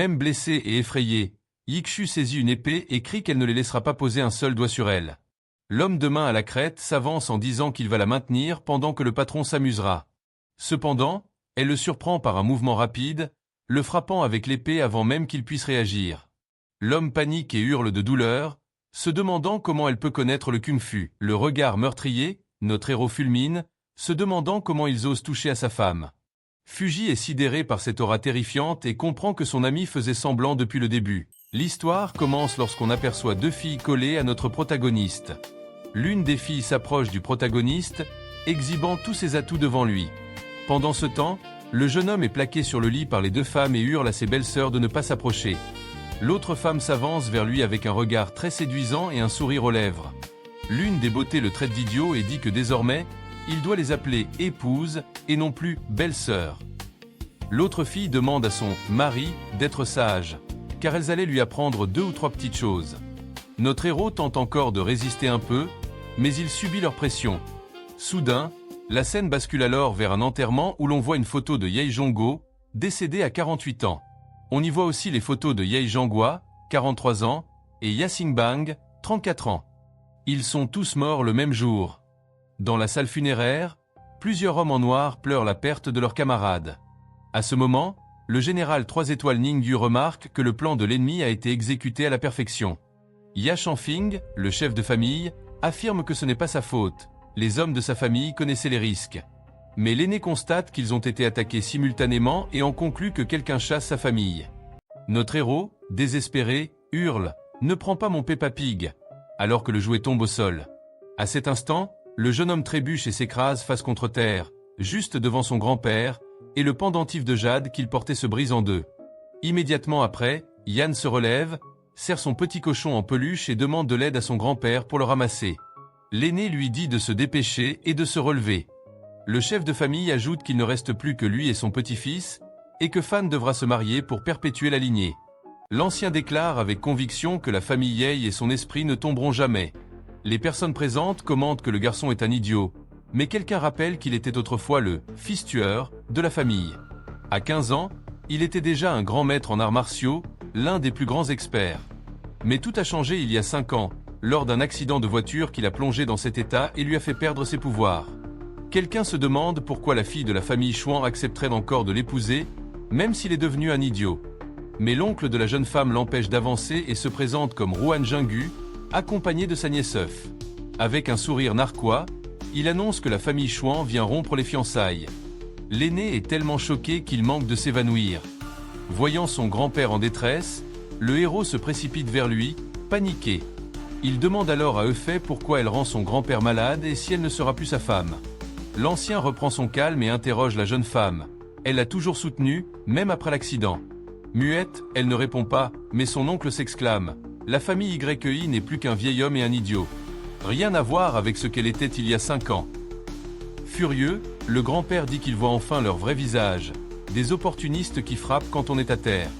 Même blessée et effrayée, Yikshu saisit une épée et crie qu'elle ne les laissera pas poser un seul doigt sur elle. L'homme de main à la crête s'avance en disant qu'il va la maintenir pendant que le patron s'amusera. Cependant, elle le surprend par un mouvement rapide, le frappant avec l'épée avant même qu'il puisse réagir. L'homme panique et hurle de douleur, se demandant comment elle peut connaître le kung-fu. Le regard meurtrier, notre héros fulmine, se demandant comment ils osent toucher à sa femme. Fuji est sidéré par cette aura terrifiante et comprend que son ami faisait semblant depuis le début. L'histoire commence lorsqu'on aperçoit deux filles collées à notre protagoniste. L'une des filles s'approche du protagoniste, exhibant tous ses atouts devant lui. Pendant ce temps, le jeune homme est plaqué sur le lit par les deux femmes et hurle à ses belles-sœurs de ne pas s'approcher. L'autre femme s'avance vers lui avec un regard très séduisant et un sourire aux lèvres. L'une des beautés le traite d'idiot et dit que désormais, il doit les appeler épouse et non plus belle-sœur. L'autre fille demande à son mari d'être sage, car elles allaient lui apprendre 2 ou 3 petites choses. Notre héros tente encore de résister un peu, mais il subit leur pression. Soudain, la scène bascule alors vers un enterrement où l'on voit une photo de Ye Zhongguo, décédé à 48 ans. On y voit aussi les photos de Ye Zhanghua, 43 ans, et Ya Xingbang, 34 ans. Ils sont tous morts le même jour. Dans la salle funéraire, plusieurs hommes en noir pleurent la perte de leurs camarades. À ce moment, le général 3 étoiles Ning Yu remarque que le plan de l'ennemi a été exécuté à la perfection. Ya Shanfing, le chef de famille, affirme que ce n'est pas sa faute. Les hommes de sa famille connaissaient les risques. Mais l'aîné constate qu'ils ont été attaqués simultanément et en conclut que quelqu'un chasse sa famille. Notre héros, désespéré, hurle « Ne prends pas mon Peppa Pig !» alors que le jouet tombe au sol. À cet instant, le jeune homme trébuche et s'écrase face contre terre, juste devant son grand-père, et le pendentif de jade qu'il portait se brise en deux. Immédiatement après, Yan se relève, serre son petit cochon en peluche et demande de l'aide à son grand-père pour le ramasser. L'aîné lui dit de se dépêcher et de se relever. Le chef de famille ajoute qu'il ne reste plus que lui et son petit-fils, et que Fan devra se marier pour perpétuer la lignée. L'ancien déclare avec conviction que la famille Ye et son esprit ne tomberont jamais. Les personnes présentes commentent que le garçon est un idiot, mais quelqu'un rappelle qu'il était autrefois le « fils tueur » de la famille. À 15 ans, il était déjà un grand maître en arts martiaux, l'un des plus grands experts. Mais tout a changé il y a 5 ans, lors d'un accident de voiture qui l'a plongé dans cet état et lui a fait perdre ses pouvoirs. Quelqu'un se demande pourquoi la fille de la famille Chuan accepterait encore de l'épouser, même s'il est devenu un idiot. Mais l'oncle de la jeune femme l'empêche d'avancer et se présente comme Ruan Jinggu, accompagné de sa nièce. Avec un sourire narquois, il annonce que la famille Chuan vient rompre les fiançailles. L'aîné est tellement choqué qu'il manque de s'évanouir. Voyant son grand-père en détresse, le héros se précipite vers lui, paniqué. Il demande alors à Eufei pourquoi elle rend son grand-père malade et si elle ne sera plus sa femme. L'ancien reprend son calme et interroge la jeune femme. Elle l'a toujours soutenue, même après l'accident. Muette, elle ne répond pas, mais son oncle s'exclame. La famille YI n'est plus qu'un vieil homme et un idiot. Rien à voir avec ce qu'elle était il y a 5 ans. Furieux, le grand-père dit qu'il voit enfin leur vrai visage. Des opportunistes qui frappent quand on est à terre.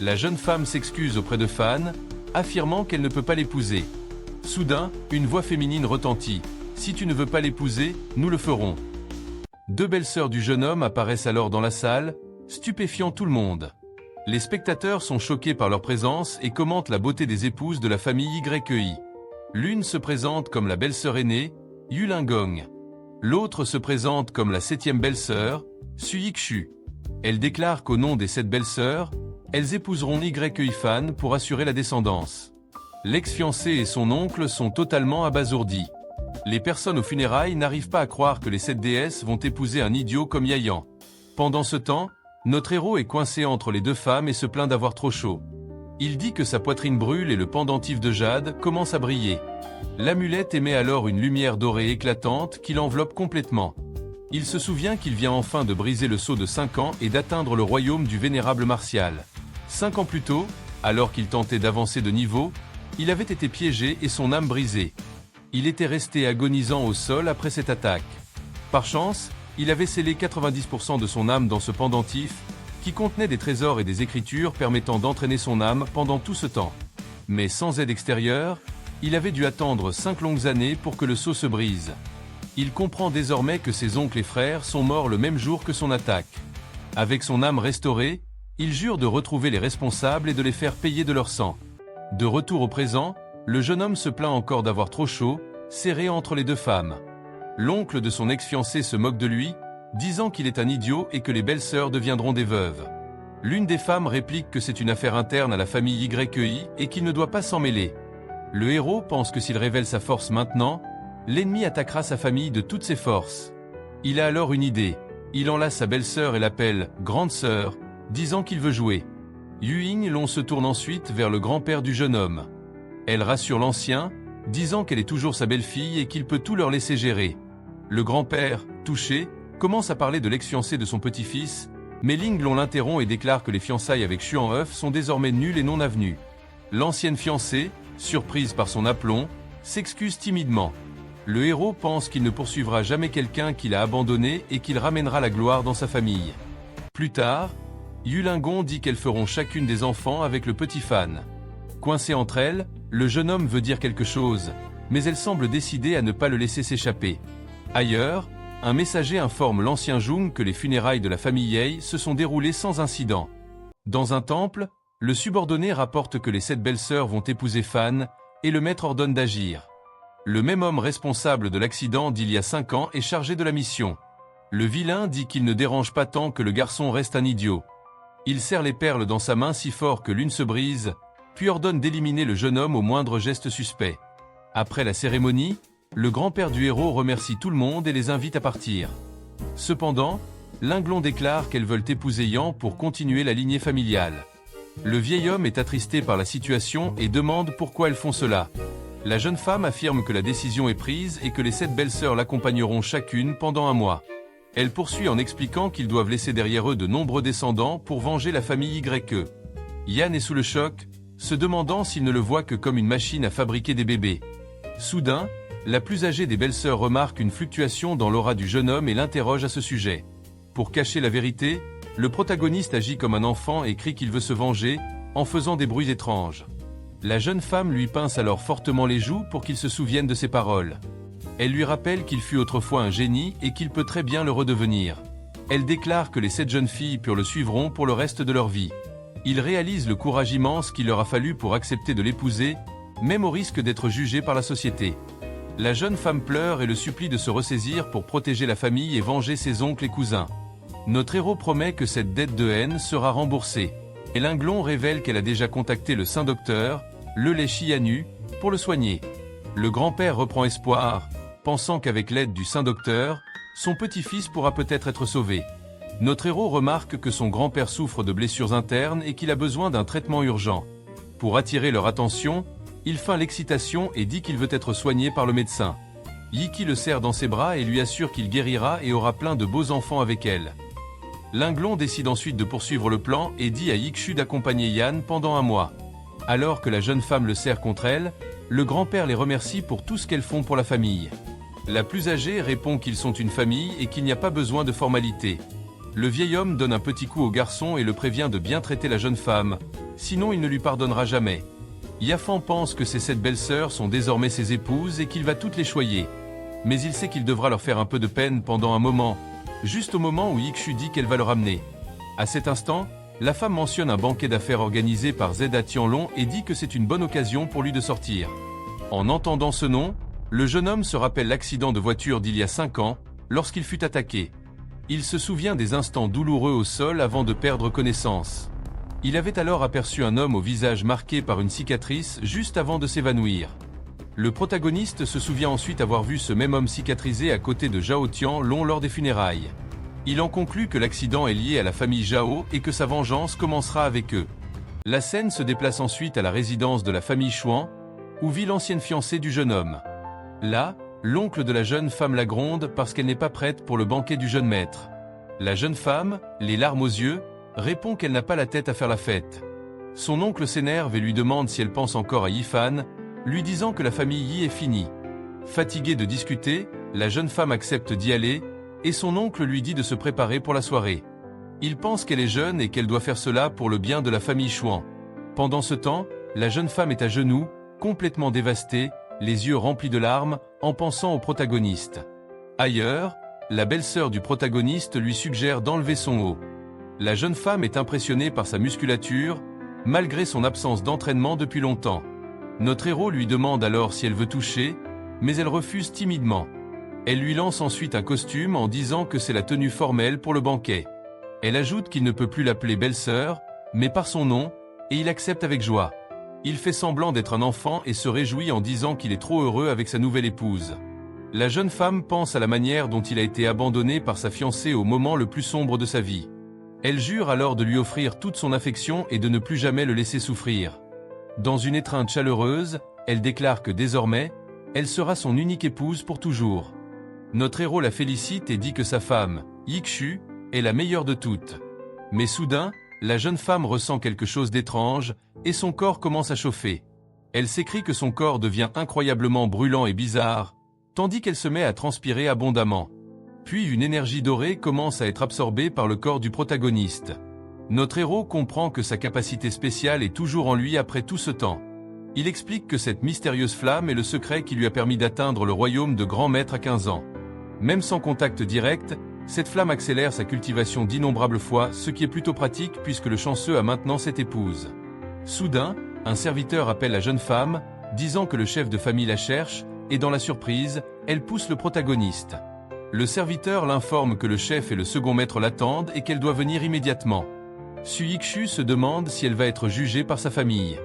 La jeune femme s'excuse auprès de Fan, affirmant qu'elle ne peut pas l'épouser. Soudain, une voix féminine retentit. « Si tu ne veux pas l'épouser, nous le ferons. » 2 belles-sœurs du jeune homme apparaissent alors dans la salle, stupéfiant tout le monde. Les spectateurs sont choqués par leur présence et commentent la beauté des épouses de la famille YI. L'une se présente comme la belle-sœur aînée, Yu Lingong. L'autre se présente comme la 7e belle-sœur, Su Yikshu. Elle déclare qu'au nom des 7 belles-sœurs, elles épouseront YI Fan pour assurer la descendance. L'ex-fiancé et son oncle sont totalement abasourdis. Les personnes aux funérailles n'arrivent pas à croire que les 7 déesses vont épouser un idiot comme Yayan. Pendant ce temps, notre héros est coincé entre les 2 femmes et se plaint d'avoir trop chaud. Il dit que sa poitrine brûle et le pendentif de jade commence à briller. L'amulette émet alors une lumière dorée éclatante qui l'enveloppe complètement. Il se souvient qu'il vient enfin de briser le sceau de 5 ans et d'atteindre le royaume du vénérable Martial. 5 ans plus tôt, alors qu'il tentait d'avancer de niveau, il avait été piégé et son âme brisée. Il était resté agonisant au sol après cette attaque. Par chance, il avait scellé 90% de son âme dans ce pendentif, qui contenait des trésors et des écritures permettant d'entraîner son âme pendant tout ce temps. Mais sans aide extérieure, il avait dû attendre 5 longues années pour que le sceau se brise. Il comprend désormais que ses oncles et frères sont morts le même jour que son attaque. Avec son âme restaurée, Il jure de retrouver les responsables et de les faire payer de leur sang. De retour au présent, le jeune homme se plaint encore d'avoir trop chaud, serré entre les deux femmes. L'oncle de son ex-fiancée se moque de lui, disant qu'il est un idiot et que les belles-sœurs deviendront des veuves. L'une des femmes réplique que c'est une affaire interne à la famille YI et qu'il ne doit pas s'en mêler. Le héros pense que s'il révèle sa force maintenant, l'ennemi attaquera sa famille de toutes ses forces. Il a alors une idée. Il enlace sa belle-sœur et l'appelle « grande sœur », disant qu'il veut jouer. Yuing Long se tourne ensuite vers le grand-père du jeune homme. Elle rassure l'ancien, disant qu'elle est toujours sa belle-fille et qu'il peut tout leur laisser gérer. Le grand-père, touché, commence à parler de l'ex-fiancée de son petit-fils, mais Ling Long l'interrompt et déclare que les fiançailles avec Xuan Heuf sont désormais nulles et non avenues. L'ancienne fiancée, surprise par son aplomb, s'excuse timidement. Le héros pense qu'il ne poursuivra jamais quelqu'un qu'il a abandonné et qu'il ramènera la gloire dans sa famille. Plus tard, Yulingon dit qu'elles feront chacune des enfants avec le petit Fan. Coincé entre elles, le jeune homme veut dire quelque chose, mais elle semble décidée à ne pas le laisser s'échapper. Ailleurs, un messager informe l'ancien Jung que les funérailles de la famille Yei se sont déroulées sans incident. Dans un temple, le subordonné rapporte que les 7 belles-sœurs vont épouser Fan, et le maître ordonne d'agir. Le même homme responsable de l'accident d'il y a 5 ans est chargé de la mission. Le vilain dit qu'il ne dérange pas tant que le garçon reste un idiot. Il serre les perles dans sa main si fort que l'une se brise, puis ordonne d'éliminer le jeune homme au moindre geste suspect. Après la cérémonie, le grand-père du héros remercie tout le monde et les invite à partir. Cependant, Ling Long déclare qu'elles veulent épouser Yan pour continuer la lignée familiale. Le vieil homme est attristé par la situation et demande pourquoi elles font cela. La jeune femme affirme que la décision est prise et que les 7 belles-sœurs l'accompagneront chacune pendant un mois. Elle poursuit en expliquant qu'ils doivent laisser derrière eux de nombreux descendants pour venger la famille YE. Yan est sous le choc, se demandant s'il ne le voit que comme une machine à fabriquer des bébés. Soudain, la plus âgée des belles-sœurs remarque une fluctuation dans l'aura du jeune homme et l'interroge à ce sujet. Pour cacher la vérité, le protagoniste agit comme un enfant et crie qu'il veut se venger, en faisant des bruits étranges. La jeune femme lui pince alors fortement les joues pour qu'il se souvienne de ses paroles. Elle lui rappelle qu'il fut autrefois un génie et qu'il peut très bien le redevenir. Elle déclare que les 7 jeunes filles pures le suivront pour le reste de leur vie. Il réalise le courage immense qu'il leur a fallu pour accepter de l'épouser, même au risque d'être jugé par la société. La jeune femme pleure et le supplie de se ressaisir pour protéger la famille et venger ses oncles et cousins. Notre héros promet que cette dette de haine sera remboursée. Et Ling Long révèle qu'elle a déjà contacté le saint docteur, le Lei Xianu, pour le soigner. Le grand-père reprend espoir, pensant qu'avec l'aide du saint docteur, son petit-fils pourra peut-être être sauvé. Notre héros remarque que son grand-père souffre de blessures internes et qu'il a besoin d'un traitement urgent. Pour attirer leur attention, il feint l'excitation et dit qu'il veut être soigné par le médecin. Yiki le serre dans ses bras et lui assure qu'il guérira et aura plein de beaux enfants avec elle. Ling Long décide ensuite de poursuivre le plan et dit à Yikshu d'accompagner Yan pendant un mois. Alors que la jeune femme le serre contre elle, le grand-père les remercie pour tout ce qu'elles font pour la famille. La plus âgée répond qu'ils sont une famille et qu'il n'y a pas besoin de formalités. Le vieil homme donne un petit coup au garçon et le prévient de bien traiter la jeune femme, sinon il ne lui pardonnera jamais. Yafan pense que ses 7 belles-sœurs sont désormais ses épouses et qu'il va toutes les choyer. Mais il sait qu'il devra leur faire un peu de peine pendant un moment, juste au moment où Yikshu dit qu'elle va le ramener. À cet instant, la femme mentionne un banquet d'affaires organisé par Zeda Tianlong et dit que c'est une bonne occasion pour lui de sortir. En entendant ce nom, le jeune homme se rappelle l'accident de voiture d'il y a 5 ans, lorsqu'il fut attaqué. Il se souvient des instants douloureux au sol avant de perdre connaissance. Il avait alors aperçu un homme au visage marqué par une cicatrice juste avant de s'évanouir. Le protagoniste se souvient ensuite avoir vu ce même homme cicatrisé à côté de Zhao Tianlong lors des funérailles. Il en conclut que l'accident est lié à la famille Zhao et que sa vengeance commencera avec eux. La scène se déplace ensuite à la résidence de la famille Xuan, où vit l'ancienne fiancée du jeune homme. Là, l'oncle de la jeune femme la gronde parce qu'elle n'est pas prête pour le banquet du jeune maître. La jeune femme, les larmes aux yeux, répond qu'elle n'a pas la tête à faire la fête. Son oncle s'énerve et lui demande si elle pense encore à Yifan, lui disant que la famille Yi est finie. Fatiguée de discuter, la jeune femme accepte d'y aller, et son oncle lui dit de se préparer pour la soirée. Il pense qu'elle est jeune et qu'elle doit faire cela pour le bien de la famille Xuan. Pendant ce temps, la jeune femme est à genoux, complètement dévastée, les yeux remplis de larmes, en pensant au protagoniste. Ailleurs, la belle-sœur du protagoniste lui suggère d'enlever son haut. La jeune femme est impressionnée par sa musculature, malgré son absence d'entraînement depuis longtemps. Notre héros lui demande alors si elle veut toucher, mais elle refuse timidement. Elle lui lance ensuite un costume en disant que c'est la tenue formelle pour le banquet. Elle ajoute qu'il ne peut plus l'appeler belle-sœur, mais par son nom, et il accepte avec joie. Il fait semblant d'être un enfant et se réjouit en disant qu'il est trop heureux avec sa nouvelle épouse. La jeune femme pense à la manière dont il a été abandonné par sa fiancée au moment le plus sombre de sa vie. Elle jure alors de lui offrir toute son affection et de ne plus jamais le laisser souffrir. Dans une étreinte chaleureuse, elle déclare que désormais, elle sera son unique épouse pour toujours. Notre héros la félicite et dit que sa femme, Yikshu, est la meilleure de toutes. Mais soudain, la jeune femme ressent quelque chose d'étrange, et son corps commence à chauffer. Elle s'écrie que son corps devient incroyablement brûlant et bizarre, tandis qu'elle se met à transpirer abondamment. Puis une énergie dorée commence à être absorbée par le corps du protagoniste. Notre héros comprend que sa capacité spéciale est toujours en lui après tout ce temps. Il explique que cette mystérieuse flamme est le secret qui lui a permis d'atteindre le royaume de grand maître à 15 ans. Même sans contact direct, cette flamme accélère sa cultivation d'innombrables fois, ce qui est plutôt pratique puisque le chanceux a maintenant cette épouse. Soudain, un serviteur appelle la jeune femme, disant que le chef de famille la cherche, et dans la surprise, elle pousse le protagoniste. Le serviteur l'informe que le chef et le second maître l'attendent et qu'elle doit venir immédiatement. Yikshu se demande si elle va être jugée par sa famille.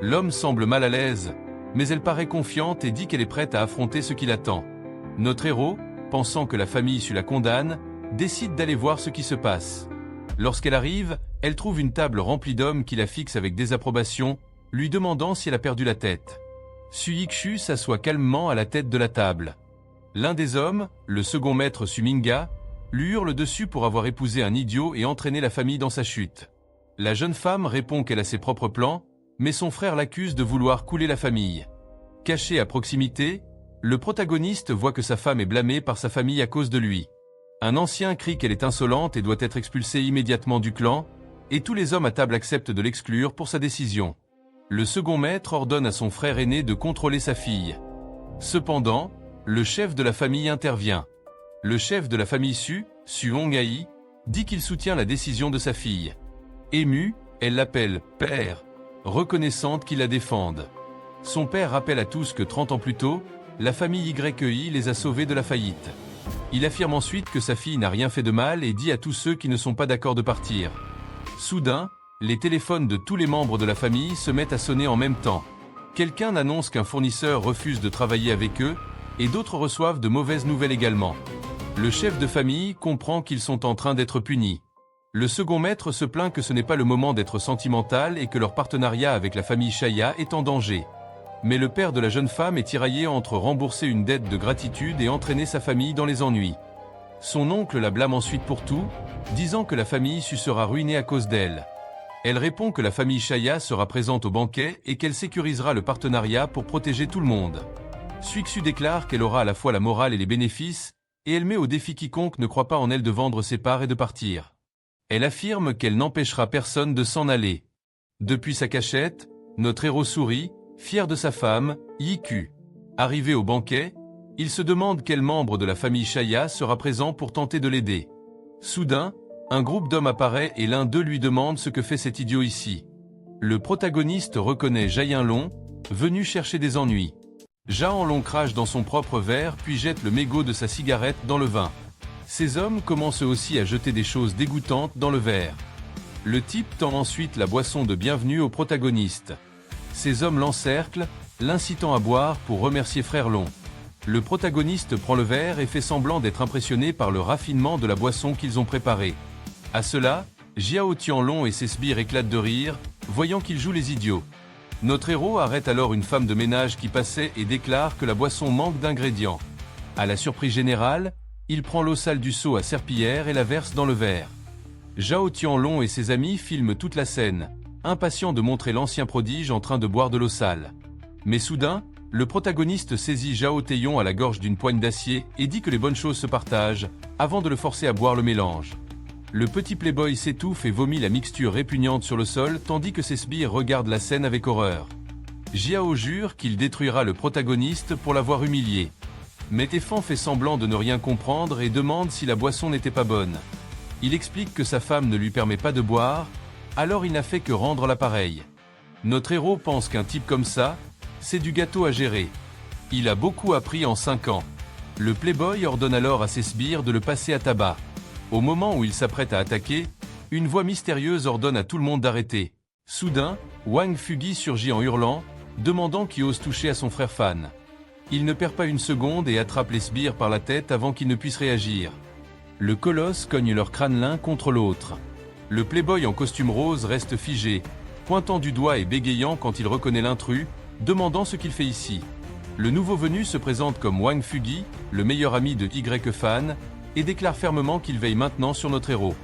L'homme semble mal à l'aise, mais elle paraît confiante et dit qu'elle est prête à affronter ce qui l'attend. Notre héros, pensant que la famille issue la condamne, décide d'aller voir ce qui se passe. Lorsqu'elle arrive, elle trouve une table remplie d'hommes qui la fixent avec désapprobation, lui demandant si elle a perdu la tête. Yikshu s'assoit calmement à la tête de la table. L'un des hommes, le second maître Suminga, lui hurle dessus pour avoir épousé un idiot et entraîné la famille dans sa chute. La jeune femme répond qu'elle a ses propres plans, mais son frère l'accuse de vouloir couler la famille. Caché à proximité, le protagoniste voit que sa femme est blâmée par sa famille à cause de lui. Un ancien crie qu'elle est insolente et doit être expulsée immédiatement du clan, et tous les hommes à table acceptent de l'exclure pour sa décision. Le second maître ordonne à son frère aîné de contrôler sa fille. Cependant, le chef de la famille intervient. Le chef de la famille Su Hongai, dit qu'il soutient la décision de sa fille. Émue, elle l'appelle « père », reconnaissante qu'il la défende. Son père rappelle à tous que 30 ans plus tôt, la famille YI les a sauvés de la faillite. Il affirme ensuite que sa fille n'a rien fait de mal et dit à tous ceux qui ne sont pas d'accord de partir. Soudain, les téléphones de tous les membres de la famille se mettent à sonner en même temps. Quelqu'un annonce qu'un fournisseur refuse de travailler avec eux, et d'autres reçoivent de mauvaises nouvelles également. Le chef de famille comprend qu'ils sont en train d'être punis. Le second maître se plaint que ce n'est pas le moment d'être sentimental et que leur partenariat avec la famille Chaya est en danger. Mais le père de la jeune femme est tiraillé entre rembourser une dette de gratitude et entraîner sa famille dans les ennuis. Son oncle la blâme ensuite pour tout, disant que la famille sera ruinée à cause d'elle. Elle répond que la famille Chaya sera présente au banquet et qu'elle sécurisera le partenariat pour protéger tout le monde. Yikshu déclare qu'elle aura à la fois la morale et les bénéfices, et elle met au défi quiconque ne croit pas en elle de vendre ses parts et de partir. Elle affirme qu'elle n'empêchera personne de s'en aller. Depuis sa cachette, notre héros sourit, fier de sa femme, Yiku. Arrivé au banquet, il se demande quel membre de la famille Chaya sera présent pour tenter de l'aider. Soudain, un groupe d'hommes apparaît et l'un d'eux lui demande ce que fait cet idiot ici. Le protagoniste reconnaît Jayan Long, venu chercher des ennuis. Jayan Long crache dans son propre verre puis jette le mégot de sa cigarette dans le vin. Ces hommes commencent eux aussi à jeter des choses dégoûtantes dans le verre. Le type tend ensuite la boisson de bienvenue au protagoniste. Ces hommes l'encerclent, l'incitant à boire pour remercier Frère Long. Le protagoniste prend le verre et fait semblant d'être impressionné par le raffinement de la boisson qu'ils ont préparée. À cela, Jiao Tianlong et ses sbires éclatent de rire, voyant qu'ils jouent les idiots. Notre héros arrête alors une femme de ménage qui passait et déclare que la boisson manque d'ingrédients. À la surprise générale, il prend l'eau sale du seau à serpillière et la verse dans le verre. Jiao Tianlong et ses amis filment toute la scène, impatients de montrer l'ancien prodige en train de boire de l'eau sale. Mais soudain, le protagoniste saisit Jiao Taeyong à la gorge d'une poigne d'acier et dit que les bonnes choses se partagent, avant de le forcer à boire le mélange. Le petit playboy s'étouffe et vomit la mixture répugnante sur le sol tandis que ses sbires regardent la scène avec horreur. Jiao jure qu'il détruira le protagoniste pour l'avoir humilié. Mais Téfan fait semblant de ne rien comprendre et demande si la boisson n'était pas bonne. Il explique que sa femme ne lui permet pas de boire, alors il n'a fait que rendre l'appareil. Notre héros pense qu'un type comme ça, c'est du gâteau à gérer. Il a beaucoup appris en 5 ans. Le playboy ordonne alors à ses sbires de le passer à tabac. Au moment où il s'apprête à attaquer, une voix mystérieuse ordonne à tout le monde d'arrêter. Soudain, Wang Fugi surgit en hurlant, demandant qui ose toucher à son frère Fan. Il ne perd pas une seconde et attrape les sbires par la tête avant qu'ils ne puissent réagir. Le colosse cogne leur crâne l'un contre l'autre. Le playboy en costume rose reste figé, pointant du doigt et bégayant quand il reconnaît l'intrus, demandant ce qu'il fait ici. Le nouveau venu se présente comme Wang Fugi, le meilleur ami de Y Fan, et déclare fermement qu'il veille maintenant sur notre héros.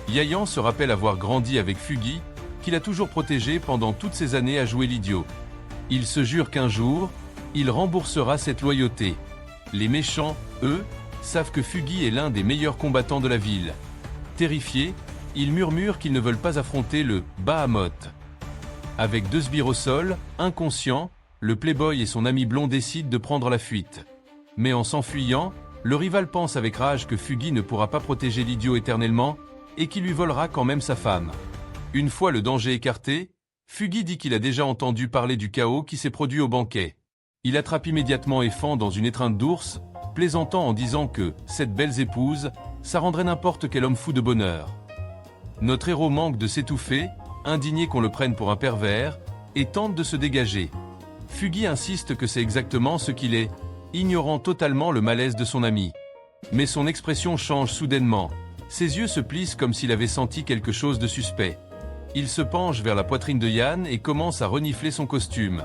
Yayan se rappelle avoir grandi avec Fugi, qu'il a toujours protégé pendant toutes ces années à jouer l'idiot. Il se jure qu'un jour, il remboursera cette loyauté. Les méchants, eux, savent que Fugi est l'un des meilleurs combattants de la ville. Terrifiés, ils murmurent qu'ils ne veulent pas affronter le Bahamut. Avec 2 sbires au sol, inconscients, le playboy et son ami blond décident de prendre la fuite. Mais en s'enfuyant, le rival pense avec rage que Fugi ne pourra pas protéger l'idiot éternellement, et qu'il lui volera quand même sa femme. Une fois le danger écarté, Fugi dit qu'il a déjà entendu parler du chaos qui s'est produit au banquet. Il attrape immédiatement Effan dans une étreinte d'ours, plaisantant en disant que, cette belle épouse, ça rendrait n'importe quel homme fou de bonheur. Notre héros manque de s'étouffer, indigné qu'on le prenne pour un pervers, et tente de se dégager. Fugi insiste que c'est exactement ce qu'il est, ignorant totalement le malaise de son ami. Mais son expression change soudainement. Ses yeux se plissent comme s'il avait senti quelque chose de suspect. Il se penche vers la poitrine de Yan et commence à renifler son costume.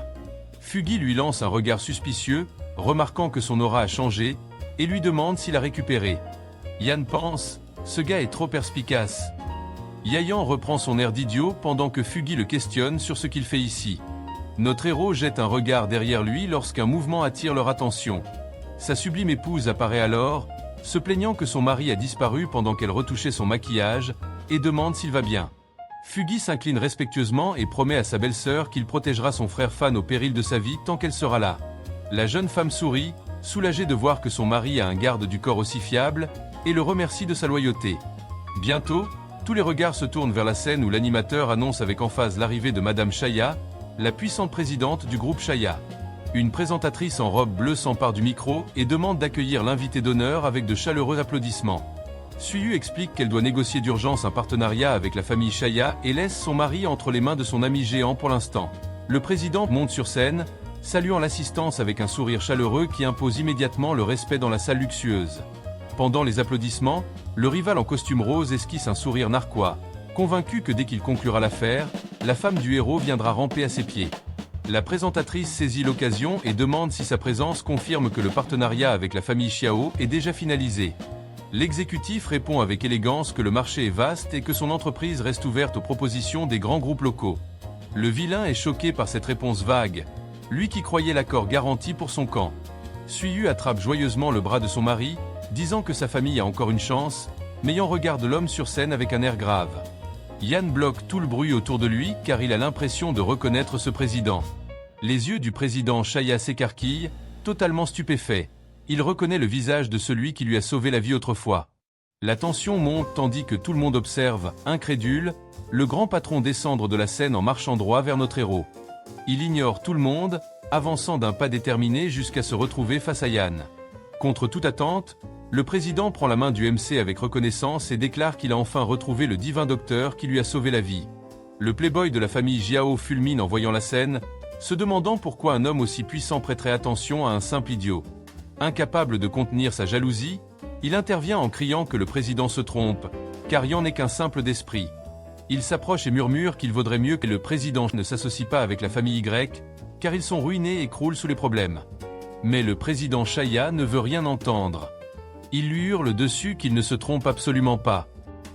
Fugi lui lance un regard suspicieux, remarquant que son aura a changé, et lui demande s'il a récupéré. Yan pense, ce gars est trop perspicace. Yayan reprend son air d'idiot pendant que Fugi le questionne sur ce qu'il fait ici. Notre héros jette un regard derrière lui lorsqu'un mouvement attire leur attention. Sa sublime épouse apparaît alors, se plaignant que son mari a disparu pendant qu'elle retouchait son maquillage, et demande s'il va bien. Fugi s'incline respectueusement et promet à sa belle-sœur qu'il protégera son frère Fan au péril de sa vie tant qu'elle sera là. La jeune femme sourit, soulagée de voir que son mari a un garde du corps aussi fiable, et le remercie de sa loyauté. Bientôt, tous les regards se tournent vers la scène où l'animateur annonce avec emphase l'arrivée de Madame Chaya, la puissante présidente du groupe Chaya. Une présentatrice en robe bleue s'empare du micro et demande d'accueillir l'invité d'honneur avec de chaleureux applaudissements. Suyu explique qu'elle doit négocier d'urgence un partenariat avec la famille Chaya et laisse son mari entre les mains de son ami géant pour l'instant. Le président monte sur scène, saluant l'assistance avec un sourire chaleureux qui impose immédiatement le respect dans la salle luxueuse. Pendant les applaudissements, le rival en costume rose esquisse un sourire narquois, convaincu que dès qu'il conclura l'affaire, la femme du héros viendra ramper à ses pieds. La présentatrice saisit l'occasion et demande si sa présence confirme que le partenariat avec la famille Xiao est déjà finalisé. L'exécutif répond avec élégance que le marché est vaste et que son entreprise reste ouverte aux propositions des grands groupes locaux. Le vilain est choqué par cette réponse vague, lui qui croyait l'accord garanti pour son camp. Suyu attrape joyeusement le bras de son mari, disant que sa famille a encore une chance, mais Yan regarde l'homme sur scène avec un air grave. Yan bloque tout le bruit autour de lui car il a l'impression de reconnaître ce président. Les yeux du président Chaya s'écarquillent, totalement stupéfait. Il reconnaît le visage de celui qui lui a sauvé la vie autrefois. La tension monte tandis que tout le monde observe, incrédule, le grand patron descendre de la scène en marchant droit vers notre héros. Il ignore tout le monde, avançant d'un pas déterminé jusqu'à se retrouver face à Yan. Contre toute attente, le président prend la main du MC avec reconnaissance et déclare qu'il a enfin retrouvé le divin docteur qui lui a sauvé la vie. Le playboy de la famille Jiao fulmine en voyant la scène, se demandant pourquoi un homme aussi puissant prêterait attention à un simple idiot. Incapable de contenir sa jalousie, il intervient en criant que le président se trompe, car Yan n'est qu'un simple d'esprit. Il s'approche et murmure qu'il vaudrait mieux que le président ne s'associe pas avec la famille Y, car ils sont ruinés et croulent sous les problèmes. Mais le président Chaya ne veut rien entendre. Il lui hurle dessus qu'il ne se trompe absolument pas.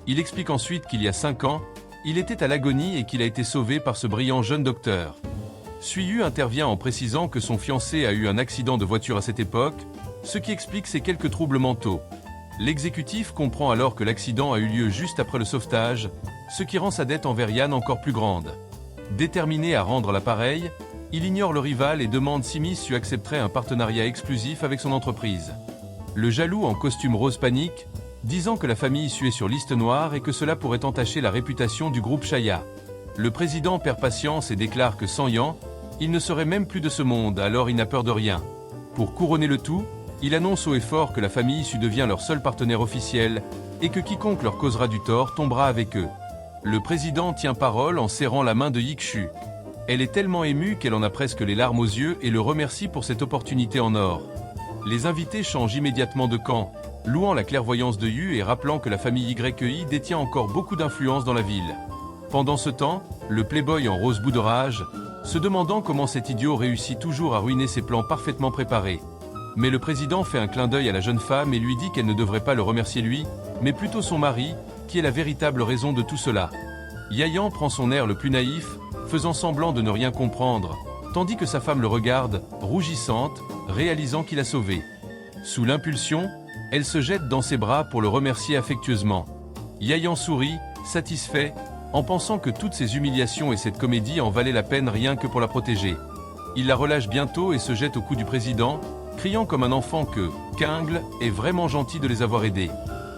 Il explique ensuite qu'il y a 5 ans, il était à l'agonie et qu'il a été sauvé par ce brillant jeune docteur. Suyu intervient en précisant que son fiancé a eu un accident de voiture à cette époque, ce qui explique ses quelques troubles mentaux. L'exécutif comprend alors que l'accident a eu lieu juste après le sauvetage, ce qui rend sa dette envers Yan encore plus grande. Déterminé à rendre l'appareil, il ignore le rival et demande si Miss accepterait un partenariat exclusif avec son entreprise. Le jaloux en costume rose panique, disant que la famille suait sur liste noire et que cela pourrait entacher la réputation du groupe Chaya. Le président perd patience et déclare que sans Yan, il ne serait même plus de ce monde, alors il n'a peur de rien. Pour couronner le tout, il annonce haut et fort que la famille issue devient leur seul partenaire officiel et que quiconque leur causera du tort tombera avec eux. Le président tient parole en serrant la main de Yikshu. Elle est tellement émue qu'elle en a presque les larmes aux yeux et le remercie pour cette opportunité en or. Les invités changent immédiatement de camp, louant la clairvoyance de Yu et rappelant que la famille YI détient encore beaucoup d'influence dans la ville. Pendant ce temps, le playboy en rose bout de rage, se demandant comment cet idiot réussit toujours à ruiner ses plans parfaitement préparés. Mais le président fait un clin d'œil à la jeune femme et lui dit qu'elle ne devrait pas le remercier lui, mais plutôt son mari, qui est la véritable raison de tout cela. Yayan prend son air le plus naïf, faisant semblant de ne rien comprendre, tandis que sa femme le regarde, rougissante, réalisant qu'il a sauvé. Sous l'impulsion, elle se jette dans ses bras pour le remercier affectueusement. Yayan sourit, satisfait, en pensant que toutes ces humiliations et cette comédie en valaient la peine rien que pour la protéger. Il la relâche bientôt et se jette au cou du président, criant comme un enfant que Kingle est vraiment gentil de les avoir aidés.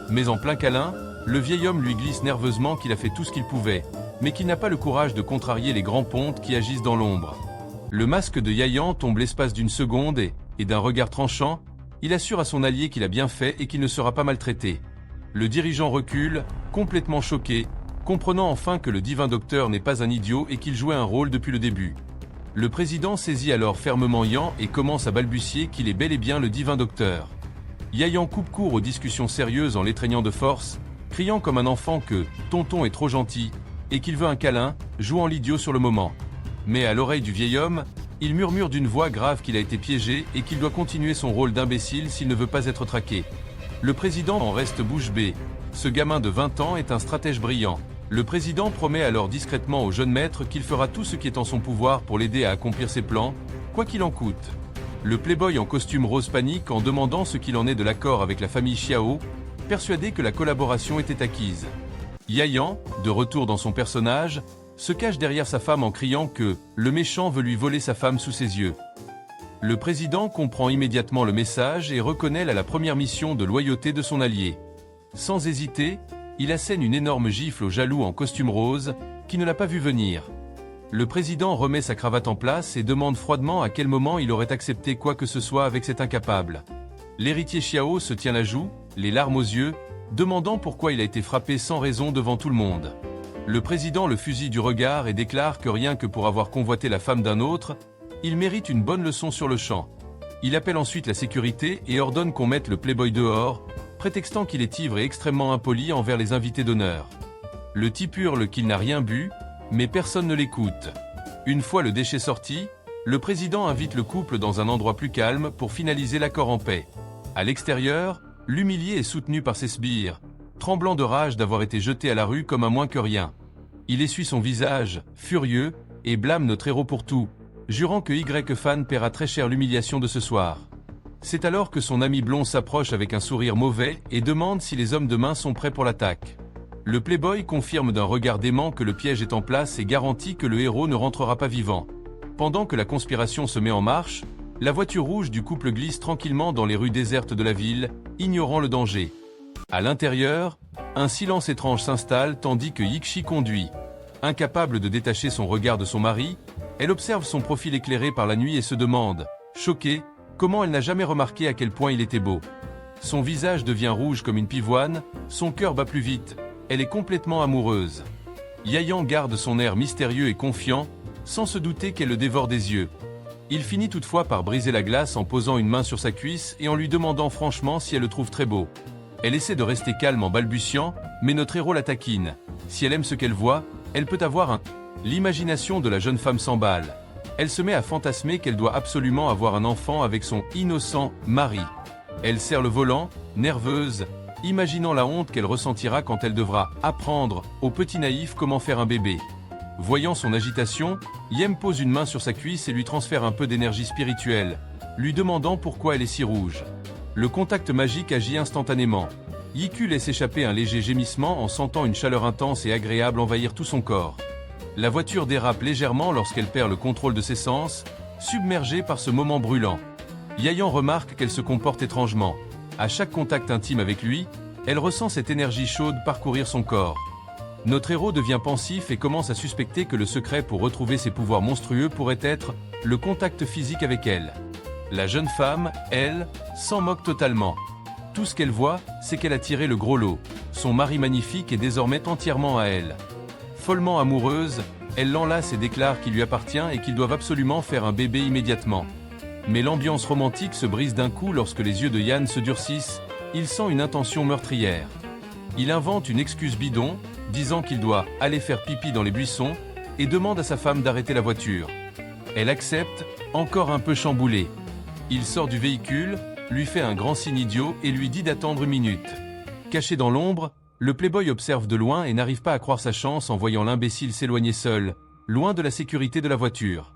Mais en plein câlin, le vieil homme lui glisse nerveusement qu'il a fait tout ce qu'il pouvait, mais qu'il n'a pas le courage de contrarier les grands pontes qui agissent dans l'ombre. Le masque de Yayan tombe l'espace d'une seconde et d'un regard tranchant, il assure à son allié qu'il a bien fait et qu'il ne sera pas maltraité. Le dirigeant recule, complètement choqué, comprenant enfin que le divin docteur n'est pas un idiot et qu'il jouait un rôle depuis le début. Le président saisit alors fermement Yan et commence à balbutier qu'il est bel et bien le divin docteur. Yayan coupe court aux discussions sérieuses en l'étreignant de force, criant comme un enfant que « tonton est trop gentil » et qu'il veut un câlin, jouant l'idiot sur le moment. Mais à l'oreille du vieil homme, il murmure d'une voix grave qu'il a été piégé et qu'il doit continuer son rôle d'imbécile s'il ne veut pas être traqué. Le président en reste bouche bée. Ce gamin de 20 ans est un stratège brillant. Le président promet alors discrètement au jeune maître qu'il fera tout ce qui est en son pouvoir pour l'aider à accomplir ses plans, quoi qu'il en coûte. Le playboy en costume rose panique en demandant ce qu'il en est de l'accord avec la famille Xiao, persuadé que la collaboration était acquise. Yayan, de retour dans son personnage, se cache derrière sa femme en criant que le méchant veut lui voler sa femme sous ses yeux. Le président comprend immédiatement le message et reconnaît la première mission de loyauté de son allié. Sans hésiter, il assène une énorme gifle au jaloux en costume rose, qui ne l'a pas vu venir. Le président remet sa cravate en place et demande froidement à quel moment il aurait accepté quoi que ce soit avec cet incapable. L'héritier Xiao se tient la joue, les larmes aux yeux, demandant pourquoi il a été frappé sans raison devant tout le monde. Le président le fusille du regard et déclare que rien que pour avoir convoité la femme d'un autre, il mérite une bonne leçon sur le champ. Il appelle ensuite la sécurité et ordonne qu'on mette le playboy dehors, prétextant qu'il est ivre et extrêmement impoli envers les invités d'honneur. Le type hurle qu'il n'a rien bu, mais personne ne l'écoute. Une fois le déchet sorti, le président invite le couple dans un endroit plus calme pour finaliser l'accord en paix. À l'extérieur, l'humilié est soutenu par ses sbires, tremblant de rage d'avoir été jeté à la rue comme un moins que rien. Il essuie son visage, furieux, et blâme notre héros pour tout, jurant que Y-Fan paiera très cher l'humiliation de ce soir. C'est alors que son ami blond s'approche avec un sourire mauvais et demande si les hommes de main sont prêts pour l'attaque. Le playboy confirme d'un regard dément que le piège est en place et garantit que le héros ne rentrera pas vivant. Pendant que la conspiration se met en marche, la voiture rouge du couple glisse tranquillement dans les rues désertes de la ville, ignorant le danger. À l'intérieur, un silence étrange s'installe tandis que Yikshi conduit. Incapable de détacher son regard de son mari, elle observe son profil éclairé par la nuit et se demande, choquée, comment elle n'a jamais remarqué à quel point il était beau. Son visage devient rouge comme une pivoine, son cœur bat plus vite, elle est complètement amoureuse. Yayan garde son air mystérieux et confiant, sans se douter qu'elle le dévore des yeux. Il finit toutefois par briser la glace en posant une main sur sa cuisse et en lui demandant franchement si elle le trouve très beau. Elle essaie de rester calme en balbutiant, mais notre héros la taquine. Si elle aime ce qu'elle voit, elle peut avoir un... L'imagination de la jeune femme s'emballe. Elle se met à fantasmer qu'elle doit absolument avoir un enfant avec son innocent mari. Elle serre le volant, nerveuse, imaginant la honte qu'elle ressentira quand elle devra apprendre au petit naïf comment faire un bébé. Voyant son agitation, Yem pose une main sur sa cuisse et lui transfère un peu d'énergie spirituelle, lui demandant pourquoi elle est si rouge. Le contact magique agit instantanément. Yiku laisse échapper un léger gémissement en sentant une chaleur intense et agréable envahir tout son corps. La voiture dérape légèrement lorsqu'elle perd le contrôle de ses sens, submergée par ce moment brûlant. Yayan remarque qu'elle se comporte étrangement. À chaque contact intime avec lui, Elle ressent cette énergie chaude parcourir son corps. Notre héros devient pensif et commence à suspecter que le secret pour retrouver ses pouvoirs monstrueux pourrait être le contact physique avec elle. La jeune femme, elle, s'en moque totalement. Tout ce qu'elle voit, c'est qu'elle a tiré le gros lot. Son mari magnifique est désormais entièrement à elle. Follement amoureuse, elle l'enlace et déclare qu'il lui appartient et qu'ils doivent absolument faire un bébé immédiatement. Mais l'ambiance romantique se brise d'un coup lorsque les yeux de Yann se durcissent, il sent une intention meurtrière. Il invente une excuse bidon, disant qu'il doit aller faire pipi dans les buissons, et demande à sa femme d'arrêter la voiture. Elle accepte, encore un peu chamboulée. Il sort du véhicule, lui fait un grand signe idiot et lui dit d'attendre une minute. Caché dans l'ombre, le playboy observe de loin et n'arrive pas à croire sa chance en voyant l'imbécile s'éloigner seul, loin de la sécurité de la voiture.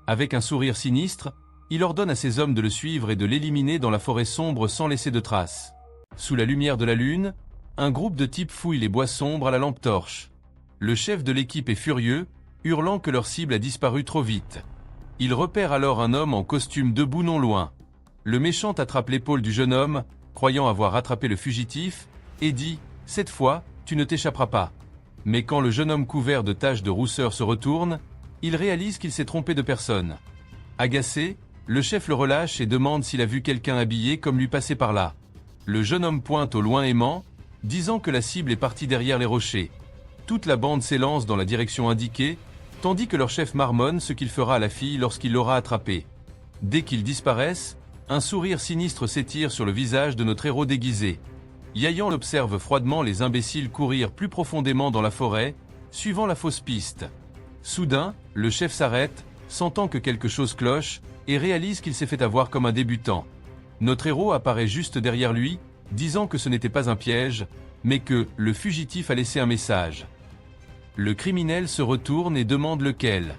Avec un sourire sinistre, il ordonne à ses hommes de le suivre et de l'éliminer dans la forêt sombre sans laisser de traces. Sous la lumière de la lune, un groupe de types fouille les bois sombres à la lampe torche. Le chef de l'équipe est furieux, hurlant que leur cible a disparu trop vite. Il repère alors un homme en costume debout non loin. Le méchant attrape l'épaule du jeune homme, croyant avoir rattrapé le fugitif, et dit « Cette fois, tu ne t'échapperas pas ». Mais quand le jeune homme couvert de taches de rousseur se retourne, il réalise qu'il s'est trompé de personne. Agacé, le chef le relâche et demande s'il a vu quelqu'un habillé comme lui passer par là. Le jeune homme pointe au loin aimant, disant que la cible est partie derrière les rochers. Toute la bande s'élance dans la direction indiquée, tandis que leur chef marmonne ce qu'il fera à la fille lorsqu'il l'aura attrapée. Dès qu'ils disparaissent, un sourire sinistre s'étire sur le visage de notre héros déguisé. Yayan observe froidement les imbéciles courir plus profondément dans la forêt, suivant la fausse piste. Soudain, le chef s'arrête, sentant que quelque chose cloche, et réalise qu'il s'est fait avoir comme un débutant. Notre héros apparaît juste derrière lui, disant que ce n'était pas un piège, mais que le fugitif a laissé un message. Le criminel se retourne et demande lequel.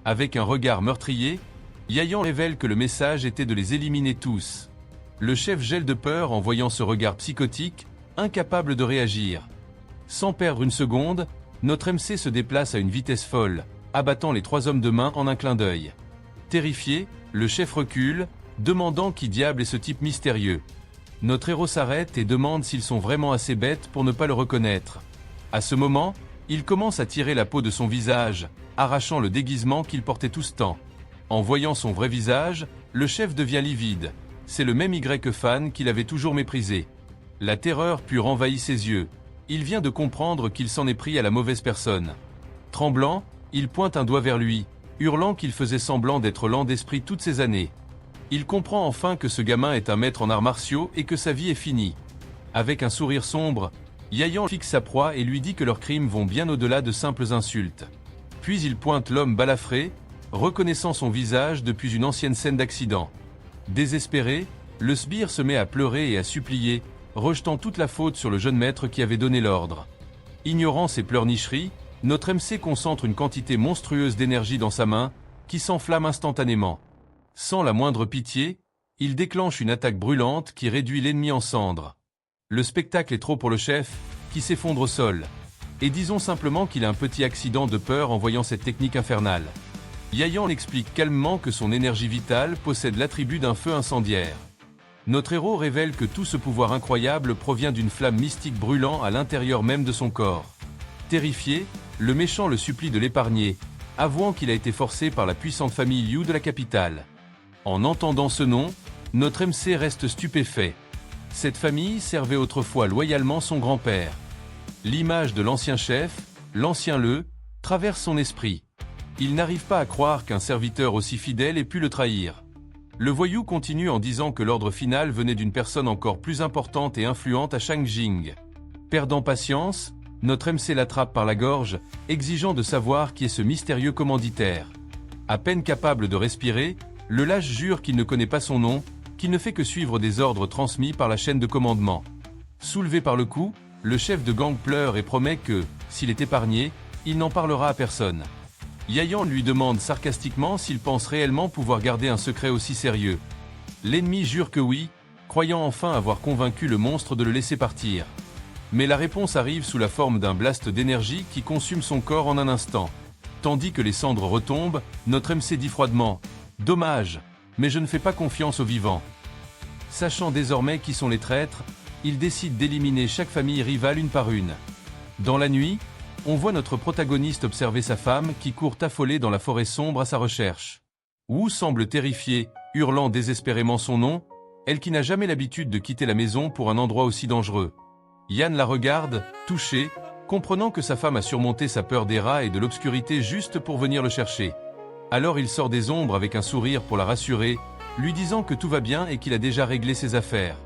Avec un regard meurtrier, Yayan révèle que le message était de les éliminer tous. Le chef gèle de peur en voyant ce regard psychotique, incapable de réagir. Sans perdre une seconde, notre MC se déplace à une vitesse folle, abattant les 3 hommes de main en un clin d'œil. Terrifié, le chef recule, demandant qui diable est ce type mystérieux. Notre héros s'arrête et demande s'ils sont vraiment assez bêtes pour ne pas le reconnaître. À ce moment, il commence à tirer la peau de son visage, arrachant le déguisement qu'il portait tout ce temps. En voyant son vrai visage, le chef devient livide. C'est le même Y-fan qu'il avait toujours méprisé. La terreur pure envahit ses yeux. Il vient de comprendre qu'il s'en est pris à la mauvaise personne. Tremblant, il pointe un doigt vers lui, hurlant qu'il faisait semblant d'être lent d'esprit toutes ces années. Il comprend enfin que ce gamin est un maître en arts martiaux et que sa vie est finie. Avec un sourire sombre, Yayan fixe sa proie et lui dit que leurs crimes vont bien au-delà de simples insultes. Puis il pointe l'homme balafré, reconnaissant son visage depuis une ancienne scène d'accident. Désespéré, le sbire se met à pleurer et à supplier, rejetant toute la faute sur le jeune maître qui avait donné l'ordre. Ignorant ses pleurnicheries, notre MC concentre une quantité monstrueuse d'énergie dans sa main, qui s'enflamme instantanément. Sans la moindre pitié, il déclenche une attaque brûlante qui réduit l'ennemi en cendres. Le spectacle est trop pour le chef, qui s'effondre au sol. Et disons simplement qu'il a un petit accident de peur en voyant cette technique infernale. Yayan explique calmement que son énergie vitale possède l'attribut d'un feu incendiaire. Notre héros révèle que tout ce pouvoir incroyable provient d'une flamme mystique brûlant à l'intérieur même de son corps. Terrifié, le méchant le supplie de l'épargner, avouant qu'il a été forcé par la puissante famille Liu de la capitale. En entendant ce nom, notre MC reste stupéfait. Cette famille servait autrefois loyalement son grand-père. L'image de l'ancien chef, l'ancien Le, traverse son esprit. Il n'arrive pas à croire qu'un serviteur aussi fidèle ait pu le trahir. Le voyou continue en disant que l'ordre final venait d'une personne encore plus importante et influente à Shangjing. Perdant patience, notre MC l'attrape par la gorge, exigeant de savoir qui est ce mystérieux commanditaire. À peine capable de respirer, le lâche jure qu'il ne connaît pas son nom, qu'il ne fait que suivre des ordres transmis par la chaîne de commandement. Soulevé par le coup, le chef de gang pleure et promet que, s'il est épargné, il n'en parlera à personne. Yayan lui demande sarcastiquement s'il pense réellement pouvoir garder un secret aussi sérieux. L'ennemi jure que oui, croyant enfin avoir convaincu le monstre de le laisser partir. Mais la réponse arrive sous la forme d'un blast d'énergie qui consume son corps en un instant. Tandis que les cendres retombent, notre MC dit froidement « Dommage, mais je ne fais pas confiance aux vivants ». Sachant désormais qui sont les traîtres, il décide d'éliminer chaque famille rivale une par une. Dans la nuit, on voit notre protagoniste observer sa femme qui court affolée dans la forêt sombre à sa recherche. Wu semble terrifiée, hurlant désespérément son nom, elle qui n'a jamais l'habitude de quitter la maison pour un endroit aussi dangereux. Yan la regarde, touché, comprenant que sa femme a surmonté sa peur des rats et de l'obscurité juste pour venir le chercher. Alors il sort des ombres avec un sourire pour la rassurer, lui disant que tout va bien et qu'il a déjà réglé ses affaires.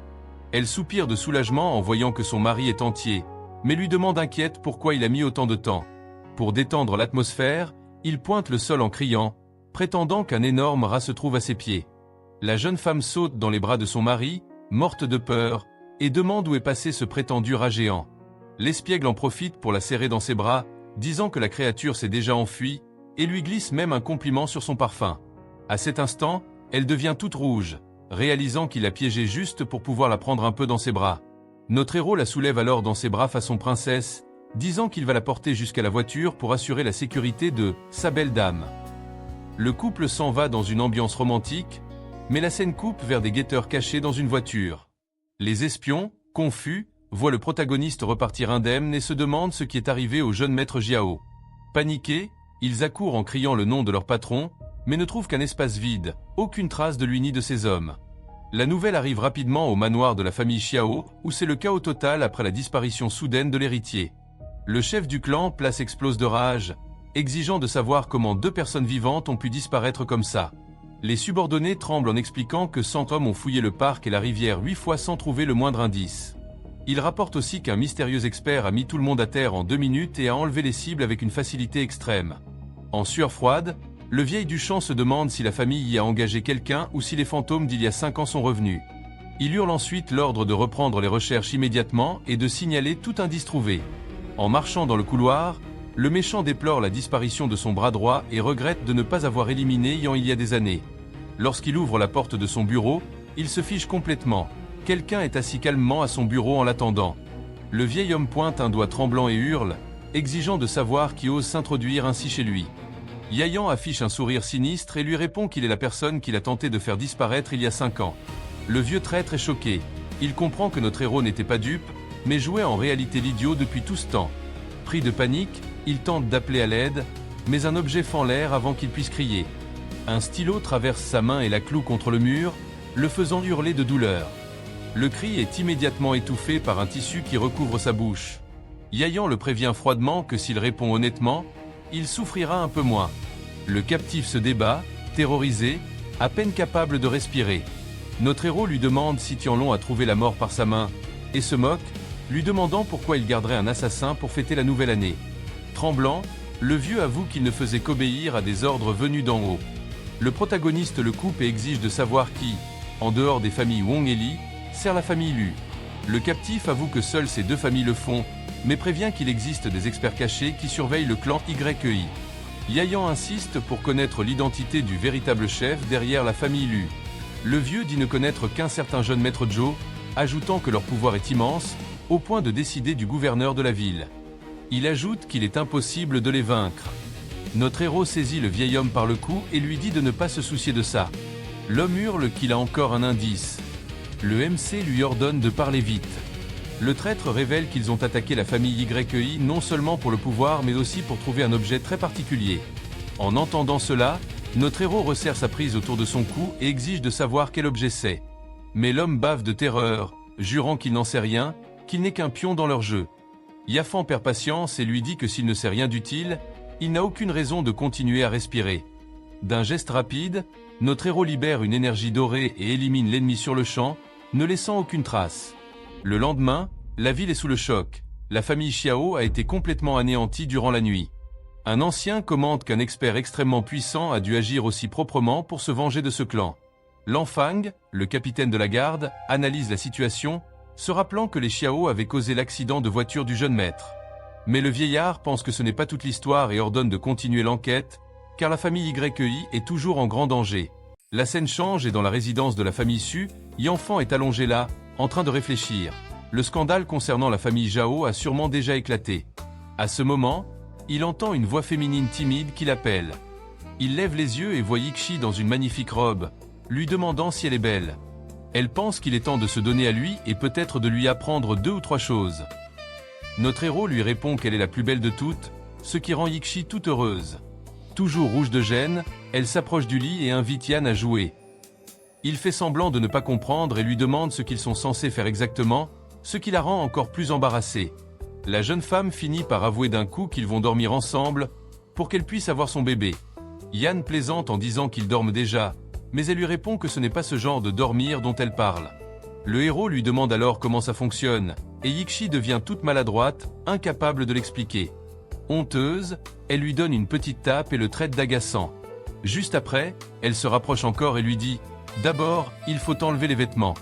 Elle soupire de soulagement en voyant que son mari est entier, mais lui demande inquiète pourquoi il a mis autant de temps. Pour détendre l'atmosphère, il pointe le sol en criant, prétendant qu'un énorme rat se trouve à ses pieds. La jeune femme saute dans les bras de son mari, morte de peur, et demande où est passé ce prétendu rat géant. L'espiègle en profite pour la serrer dans ses bras, disant que la créature s'est déjà enfuie, et lui glisse même un compliment sur son parfum. À cet instant, elle devient toute rouge, réalisant qu'il a piégé juste pour pouvoir la prendre un peu dans ses bras. Notre héros la soulève alors dans ses bras façon princesse, disant qu'il va la porter jusqu'à la voiture pour assurer la sécurité de sa belle dame. Le couple s'en va dans une ambiance romantique, mais la scène coupe vers des guetteurs cachés dans une voiture. Les espions, confus, voient le protagoniste repartir indemne et se demandent ce qui est arrivé au jeune maître Jiao. Paniqués, ils accourent en criant le nom de leur patron, mais ne trouvent qu'un espace vide, aucune trace de lui ni de ses hommes. La nouvelle arrive rapidement au manoir de la famille Xiao, où c'est le chaos total après la disparition soudaine de l'héritier. Le chef du clan Place explose de rage, exigeant de savoir comment 2 personnes vivantes ont pu disparaître comme ça. Les subordonnés tremblent en expliquant que 100 hommes ont fouillé le parc et la rivière 8 fois sans trouver le moindre indice. Ils rapportent aussi qu'un mystérieux expert a mis tout le monde à terre en 2 minutes et a enlevé les cibles avec une facilité extrême. En sueur froide, le vieil Duchamp se demande si la famille y a engagé quelqu'un ou si les fantômes d'il y a 5 ans sont revenus. Il hurle ensuite l'ordre de reprendre les recherches immédiatement et de signaler tout indice trouvé. En marchant dans le couloir, le méchant déplore la disparition de son bras droit et regrette de ne pas avoir éliminé Yan il y a des années. Lorsqu'il ouvre la porte de son bureau, il se fiche complètement. Quelqu'un est assis calmement à son bureau en l'attendant. Le vieil homme pointe un doigt tremblant et hurle, exigeant de savoir qui ose s'introduire ainsi chez lui. Yayan affiche un sourire sinistre et lui répond qu'il est la personne qu'il a tenté de faire disparaître il y a 5 ans. Le vieux traître est choqué. Il comprend que notre héros n'était pas dupe, mais jouait en réalité l'idiot depuis tout ce temps. Pris de panique, il tente d'appeler à l'aide, mais un objet fend l'air avant qu'il puisse crier. Un stylo traverse sa main et la cloue contre le mur, le faisant hurler de douleur. Le cri est immédiatement étouffé par un tissu qui recouvre sa bouche. Yayan le prévient froidement que s'il répond honnêtement, il souffrira un peu moins. Le captif se débat, terrorisé, à peine capable de respirer. Notre héros lui demande si Tianlong a trouvé la mort par sa main, et se moque, lui demandant pourquoi il garderait un assassin pour fêter la nouvelle année. Tremblant, le vieux avoue qu'il ne faisait qu'obéir à des ordres venus d'en haut. Le protagoniste le coupe et exige de savoir qui, en dehors des familles Wong et Li, sert la famille Lu. Le captif avoue que seules ces 2 familles le font, mais prévient qu'il existe des experts cachés qui surveillent le clan YEI. Yayan insiste pour connaître l'identité du véritable chef derrière la famille Lu. Le vieux dit ne connaître qu'un certain jeune maître Zhou, ajoutant que leur pouvoir est immense, au point de décider du gouverneur de la ville. Il ajoute qu'il est impossible de les vaincre. Notre héros saisit le vieil homme par le cou et lui dit de ne pas se soucier de ça. L'homme hurle qu'il a encore un indice. Le MC lui ordonne de parler vite. Le traître révèle qu'ils ont attaqué la famille YEI non seulement pour le pouvoir mais aussi pour trouver un objet très particulier. En entendant cela, notre héros resserre sa prise autour de son cou et exige de savoir quel objet c'est. Mais l'homme bave de terreur, jurant qu'il n'en sait rien, qu'il n'est qu'un pion dans leur jeu. Yafan perd patience et lui dit que s'il ne sait rien d'utile, il n'a aucune raison de continuer à respirer. D'un geste rapide, notre héros libère une énergie dorée et élimine l'ennemi sur le champ, ne laissant aucune trace. Le lendemain, la ville est sous le choc. La famille Xiao a été complètement anéantie durant la nuit. Un ancien commente qu'un expert extrêmement puissant a dû agir aussi proprement pour se venger de ce clan. Lanfang, le capitaine de la garde, analyse la situation, se rappelant que les Xiao avaient causé l'accident de voiture du jeune maître. Mais le vieillard pense que ce n'est pas toute l'histoire et ordonne de continuer l'enquête, car la famille YEI est toujours en grand danger. La scène change et dans la résidence de la famille Su, Yanfan est allongé là, en train de réfléchir. Le scandale concernant la famille Zhao a sûrement déjà éclaté. À ce moment, il entend une voix féminine timide qui l'appelle. Il lève les yeux et voit Yixi dans une magnifique robe, lui demandant si elle est belle. Elle pense qu'il est temps de se donner à lui et peut-être de lui apprendre 2 ou 3 choses. Notre héros lui répond qu'elle est la plus belle de toutes, ce qui rend Yikshi toute heureuse. Toujours rouge de gêne, elle s'approche du lit et invite Yan à jouer. Il fait semblant de ne pas comprendre et lui demande ce qu'ils sont censés faire exactement, ce qui la rend encore plus embarrassée. La jeune femme finit par avouer d'un coup qu'ils vont dormir ensemble, pour qu'elle puisse avoir son bébé. Yan plaisante en disant qu'ils dorment déjà, mais elle lui répond que ce n'est pas ce genre de dormir dont elle parle. Le héros lui demande alors comment ça fonctionne, et Yikshi devient toute maladroite, incapable de l'expliquer. Honteuse, elle lui donne une petite tape et le traite d'agaçant. Juste après, elle se rapproche encore et lui dit « D'abord, il faut enlever les vêtements ».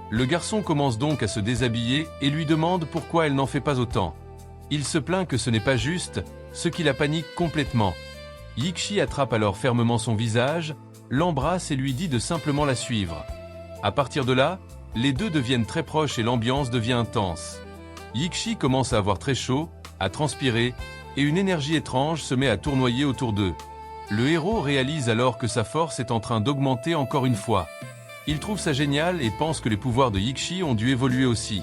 Le garçon commence donc à se déshabiller et lui demande pourquoi elle n'en fait pas autant. Il se plaint que ce n'est pas juste, ce qui la panique complètement. Yikshi attrape alors fermement son visage, l'embrasse et lui dit de simplement la suivre. À partir de là, les deux deviennent très proches et l'ambiance devient intense. Yikshi commence à avoir très chaud, à transpirer, et une énergie étrange se met à tournoyer autour d'eux. Le héros réalise alors que sa force est en train d'augmenter encore une fois. Il trouve ça génial et pense que les pouvoirs de Yikshi ont dû évoluer aussi.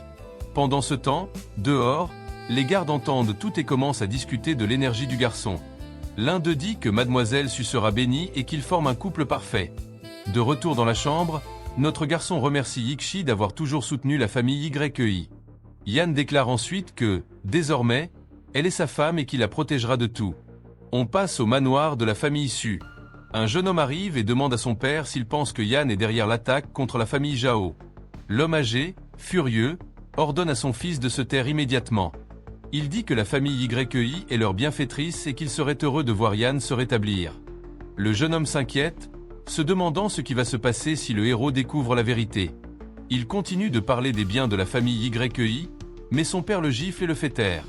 Pendant ce temps, dehors, les gardes entendent tout et commencent à discuter de l'énergie du garçon. L'un d'eux dit que mademoiselle Su sera bénie et qu'ils forment un couple parfait. De retour dans la chambre, notre garçon remercie Yikshi d'avoir toujours soutenu la famille YEI. Yan déclare ensuite que, désormais, elle est sa femme et qu'il la protégera de tout. On passe au manoir de la famille Su. Un jeune homme arrive et demande à son père s'il pense que Yan est derrière l'attaque contre la famille Zhao. L'homme âgé, furieux, ordonne à son fils de se taire immédiatement. Il dit que la famille YEI est leur bienfaitrice et qu'il serait heureux de voir Yan se rétablir. Le jeune homme s'inquiète, se demandant ce qui va se passer si le héros découvre la vérité. Il continue de parler des biens de la famille YEI, mais son père le gifle et le fait taire.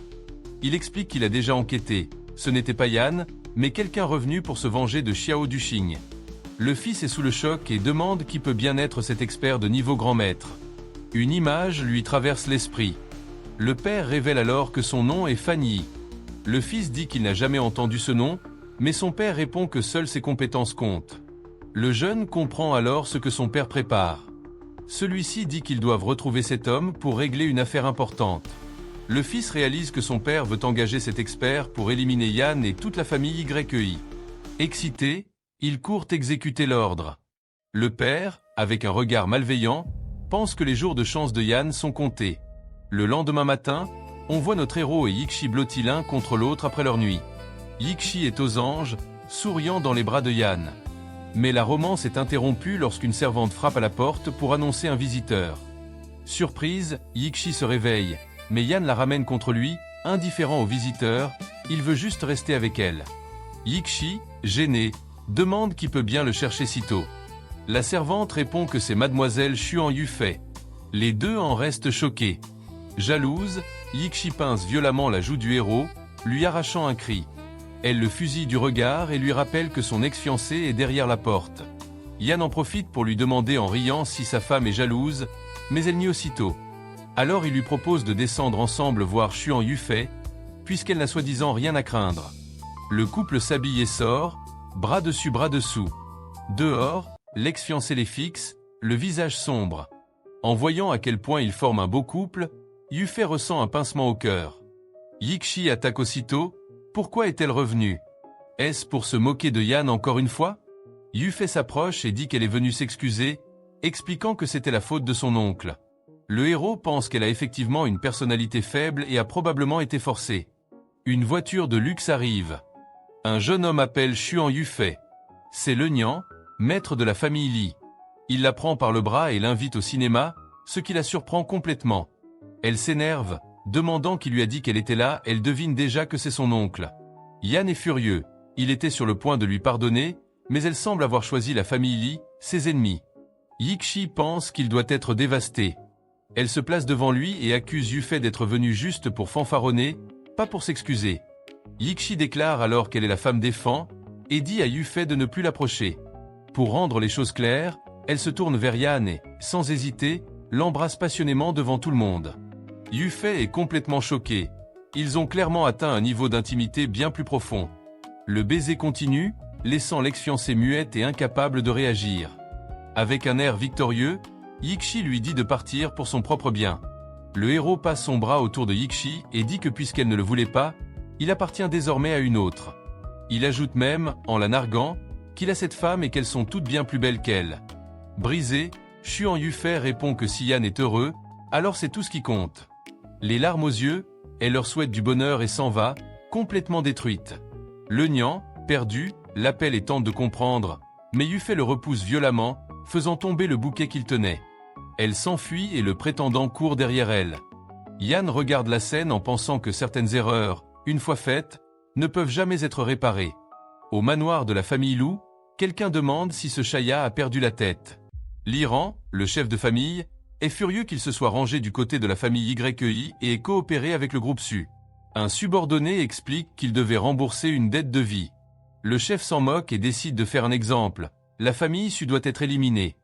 Il explique qu'il a déjà enquêté. Ce n'était pas Yan, mais quelqu'un revenu pour se venger de Xiao Duxing. Le fils est sous le choc et demande qui peut bien être cet expert de niveau grand maître. Une image lui traverse l'esprit. Le père révèle alors que son nom est Fanny. Le fils dit qu'il n'a jamais entendu ce nom, mais son père répond que seules ses compétences comptent. Le jeune comprend alors ce que son père prépare. Celui-ci dit qu'ils doivent retrouver cet homme pour régler une affaire importante. Le fils réalise que son père veut engager cet expert pour éliminer Yan et toute la famille YEI. Excité, il court exécuter l'ordre. Le père, avec un regard malveillant, pense que les jours de chance de Yan sont comptés. Le lendemain matin, on voit notre héros et Yikshi blottis l'un contre l'autre après leur nuit. Yikshi est aux anges, souriant dans les bras de Yan. Mais la romance est interrompue lorsqu'une servante frappe à la porte pour annoncer un visiteur. Surprise, Yikshi se réveille, mais Yan la ramène contre lui, indifférent au visiteur, il veut juste rester avec elle. Yikshi, gêné, demande qui peut bien le chercher si tôt. La servante répond que c'est mademoiselle Xuan Yufei. Les deux en restent choqués. Jalouse, Yikshi pince violemment la joue du héros, lui arrachant un cri. Elle le fusille du regard et lui rappelle que son ex-fiancé est derrière la porte. Yan en profite pour lui demander en riant si sa femme est jalouse, mais elle nie aussitôt. Alors il lui propose de descendre ensemble voir Xuan Yufei, puisqu'elle n'a soi-disant rien à craindre. Le couple s'habille et sort, bras dessus bras dessous. Dehors, l'ex-fiancé les fixe, le visage sombre. En voyant à quel point ils forment un beau couple, Yufei ressent un pincement au cœur. Yikshi attaque aussitôt. Pourquoi est-elle revenue? Est-ce pour se moquer de Yan encore une fois? Yufei s'approche et dit qu'elle est venue s'excuser, expliquant que c'était la faute de son oncle. Le héros pense qu'elle a effectivement une personnalité faible et a probablement été forcée. Une voiture de luxe arrive. Un jeune homme appelle Xuan Yufei. C'est le Nian, maître de la famille Li. Il la prend par le bras et l'invite au cinéma, ce qui la surprend complètement. Elle s'énerve, demandant qui lui a dit qu'elle était là, elle devine déjà que c'est son oncle. Yan est furieux, il était sur le point de lui pardonner, mais elle semble avoir choisi la famille Li, ses ennemis. Yikshi pense qu'il doit être dévasté. Elle se place devant lui et accuse Yufei d'être venue juste pour fanfaronner, pas pour s'excuser. Yikshi déclare alors qu'elle est la femme des fans, et dit à Yufei de ne plus l'approcher. Pour rendre les choses claires, elle se tourne vers Yan et, sans hésiter, l'embrasse passionnément devant tout le monde. Yufei est complètement choqué. Ils ont clairement atteint un niveau d'intimité bien plus profond. Le baiser continue, laissant l'ex-fiancée muette et incapable de réagir. Avec un air victorieux, Yikshi lui dit de partir pour son propre bien. Le héros passe son bras autour de Yikshi et dit que puisqu'elle ne le voulait pas, il appartient désormais à une autre. Il ajoute même, en la narguant, qu'il a cette femme et qu'elles sont toutes bien plus belles qu'elle. Brisé, Xuan Yufei répond que si Yan est heureux, alors c'est tout ce qui compte. Les larmes aux yeux, elle leur souhaite du bonheur et s'en va, complètement détruite. Le Nian, perdu, l'appelle et tente de comprendre, mais Yufei le repousse violemment, faisant tomber le bouquet qu'il tenait. Elle s'enfuit et le prétendant court derrière elle. Yan regarde la scène en pensant que certaines erreurs, une fois faites, ne peuvent jamais être réparées. Au manoir de la famille Lou, quelqu'un demande si ce Chaya a perdu la tête. L'Iran, le chef de famille, est furieux qu'il se soit rangé du côté de la famille YEI et ait coopéré avec le groupe Su. Un subordonné explique qu'il devait rembourser une dette de vie. Le chef s'en moque et décide de faire un exemple. La famille Su doit être éliminée.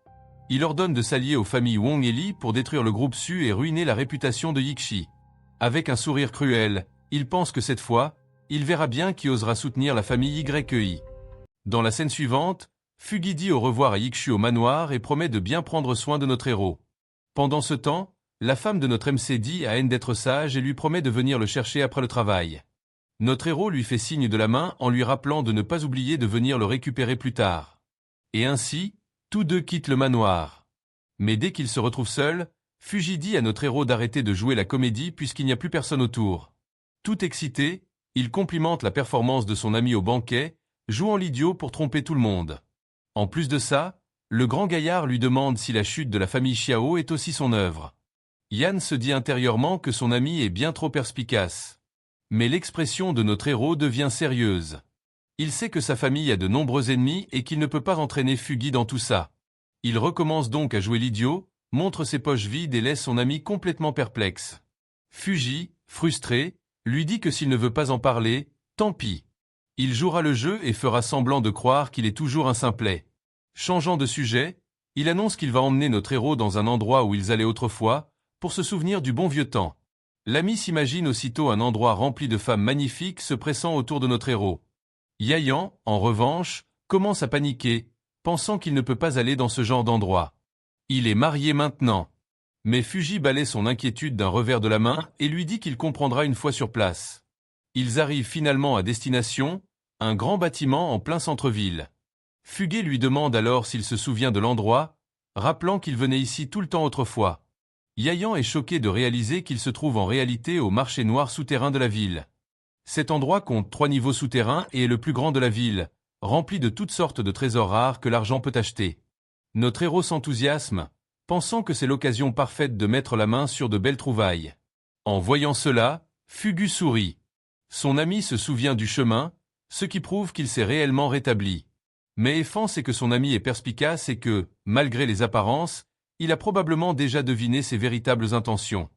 Il ordonne de s'allier aux familles Wong et Li pour détruire le groupe Su et ruiner la réputation de Yikshi. Avec un sourire cruel, il pense que cette fois, il verra bien qui osera soutenir la famille YEI. Dans la scène suivante, Fugi dit au revoir à Yikshi au manoir et promet de bien prendre soin de notre héros. Pendant ce temps, la femme de notre MC dit à N d'être sage et lui promet de venir le chercher après le travail. Notre héros lui fait signe de la main en lui rappelant de ne pas oublier de venir le récupérer plus tard. Et ainsi, tous deux quittent le manoir. Mais dès qu'ils se retrouvent seuls, Fugi dit à notre héros d'arrêter de jouer la comédie puisqu'il n'y a plus personne autour. Tout excité, il complimente la performance de son ami au banquet, jouant l'idiot pour tromper tout le monde. En plus de ça, le grand gaillard lui demande si la chute de la famille Xiao est aussi son œuvre. Yan se dit intérieurement que son ami est bien trop perspicace. Mais l'expression de notre héros devient sérieuse. Il sait que sa famille a de nombreux ennemis et qu'il ne peut pas entraîner Fugi dans tout ça. Il recommence donc à jouer l'idiot, montre ses poches vides et laisse son ami complètement perplexe. Fugi, frustré, lui dit que s'il ne veut pas en parler, tant pis. Il jouera le jeu et fera semblant de croire qu'il est toujours un simplet. Changeant de sujet, il annonce qu'il va emmener notre héros dans un endroit où ils allaient autrefois, pour se souvenir du bon vieux temps. L'ami s'imagine aussitôt un endroit rempli de femmes magnifiques se pressant autour de notre héros. Yayan, en revanche, commence à paniquer, pensant qu'il ne peut pas aller dans ce genre d'endroit. Il est marié maintenant. Mais Fugi balaie son inquiétude d'un revers de la main et lui dit qu'il comprendra une fois sur place. Ils arrivent finalement à destination, un grand bâtiment en plein centre-ville. Fuguet lui demande alors s'il se souvient de l'endroit, rappelant qu'il venait ici tout le temps autrefois. Yayan est choqué de réaliser qu'il se trouve en réalité au marché noir souterrain de la ville. Cet endroit compte 3 niveaux souterrains et est le plus grand de la ville, rempli de toutes sortes de trésors rares que l'argent peut acheter. Notre héros s'enthousiasme, pensant que c'est l'occasion parfaite de mettre la main sur de belles trouvailles. En voyant cela, Fugu sourit. Son ami se souvient du chemin, ce qui prouve qu'il s'est réellement rétabli. Mais Effan sait que son ami est perspicace et que, malgré les apparences, il a probablement déjà deviné ses véritables intentions.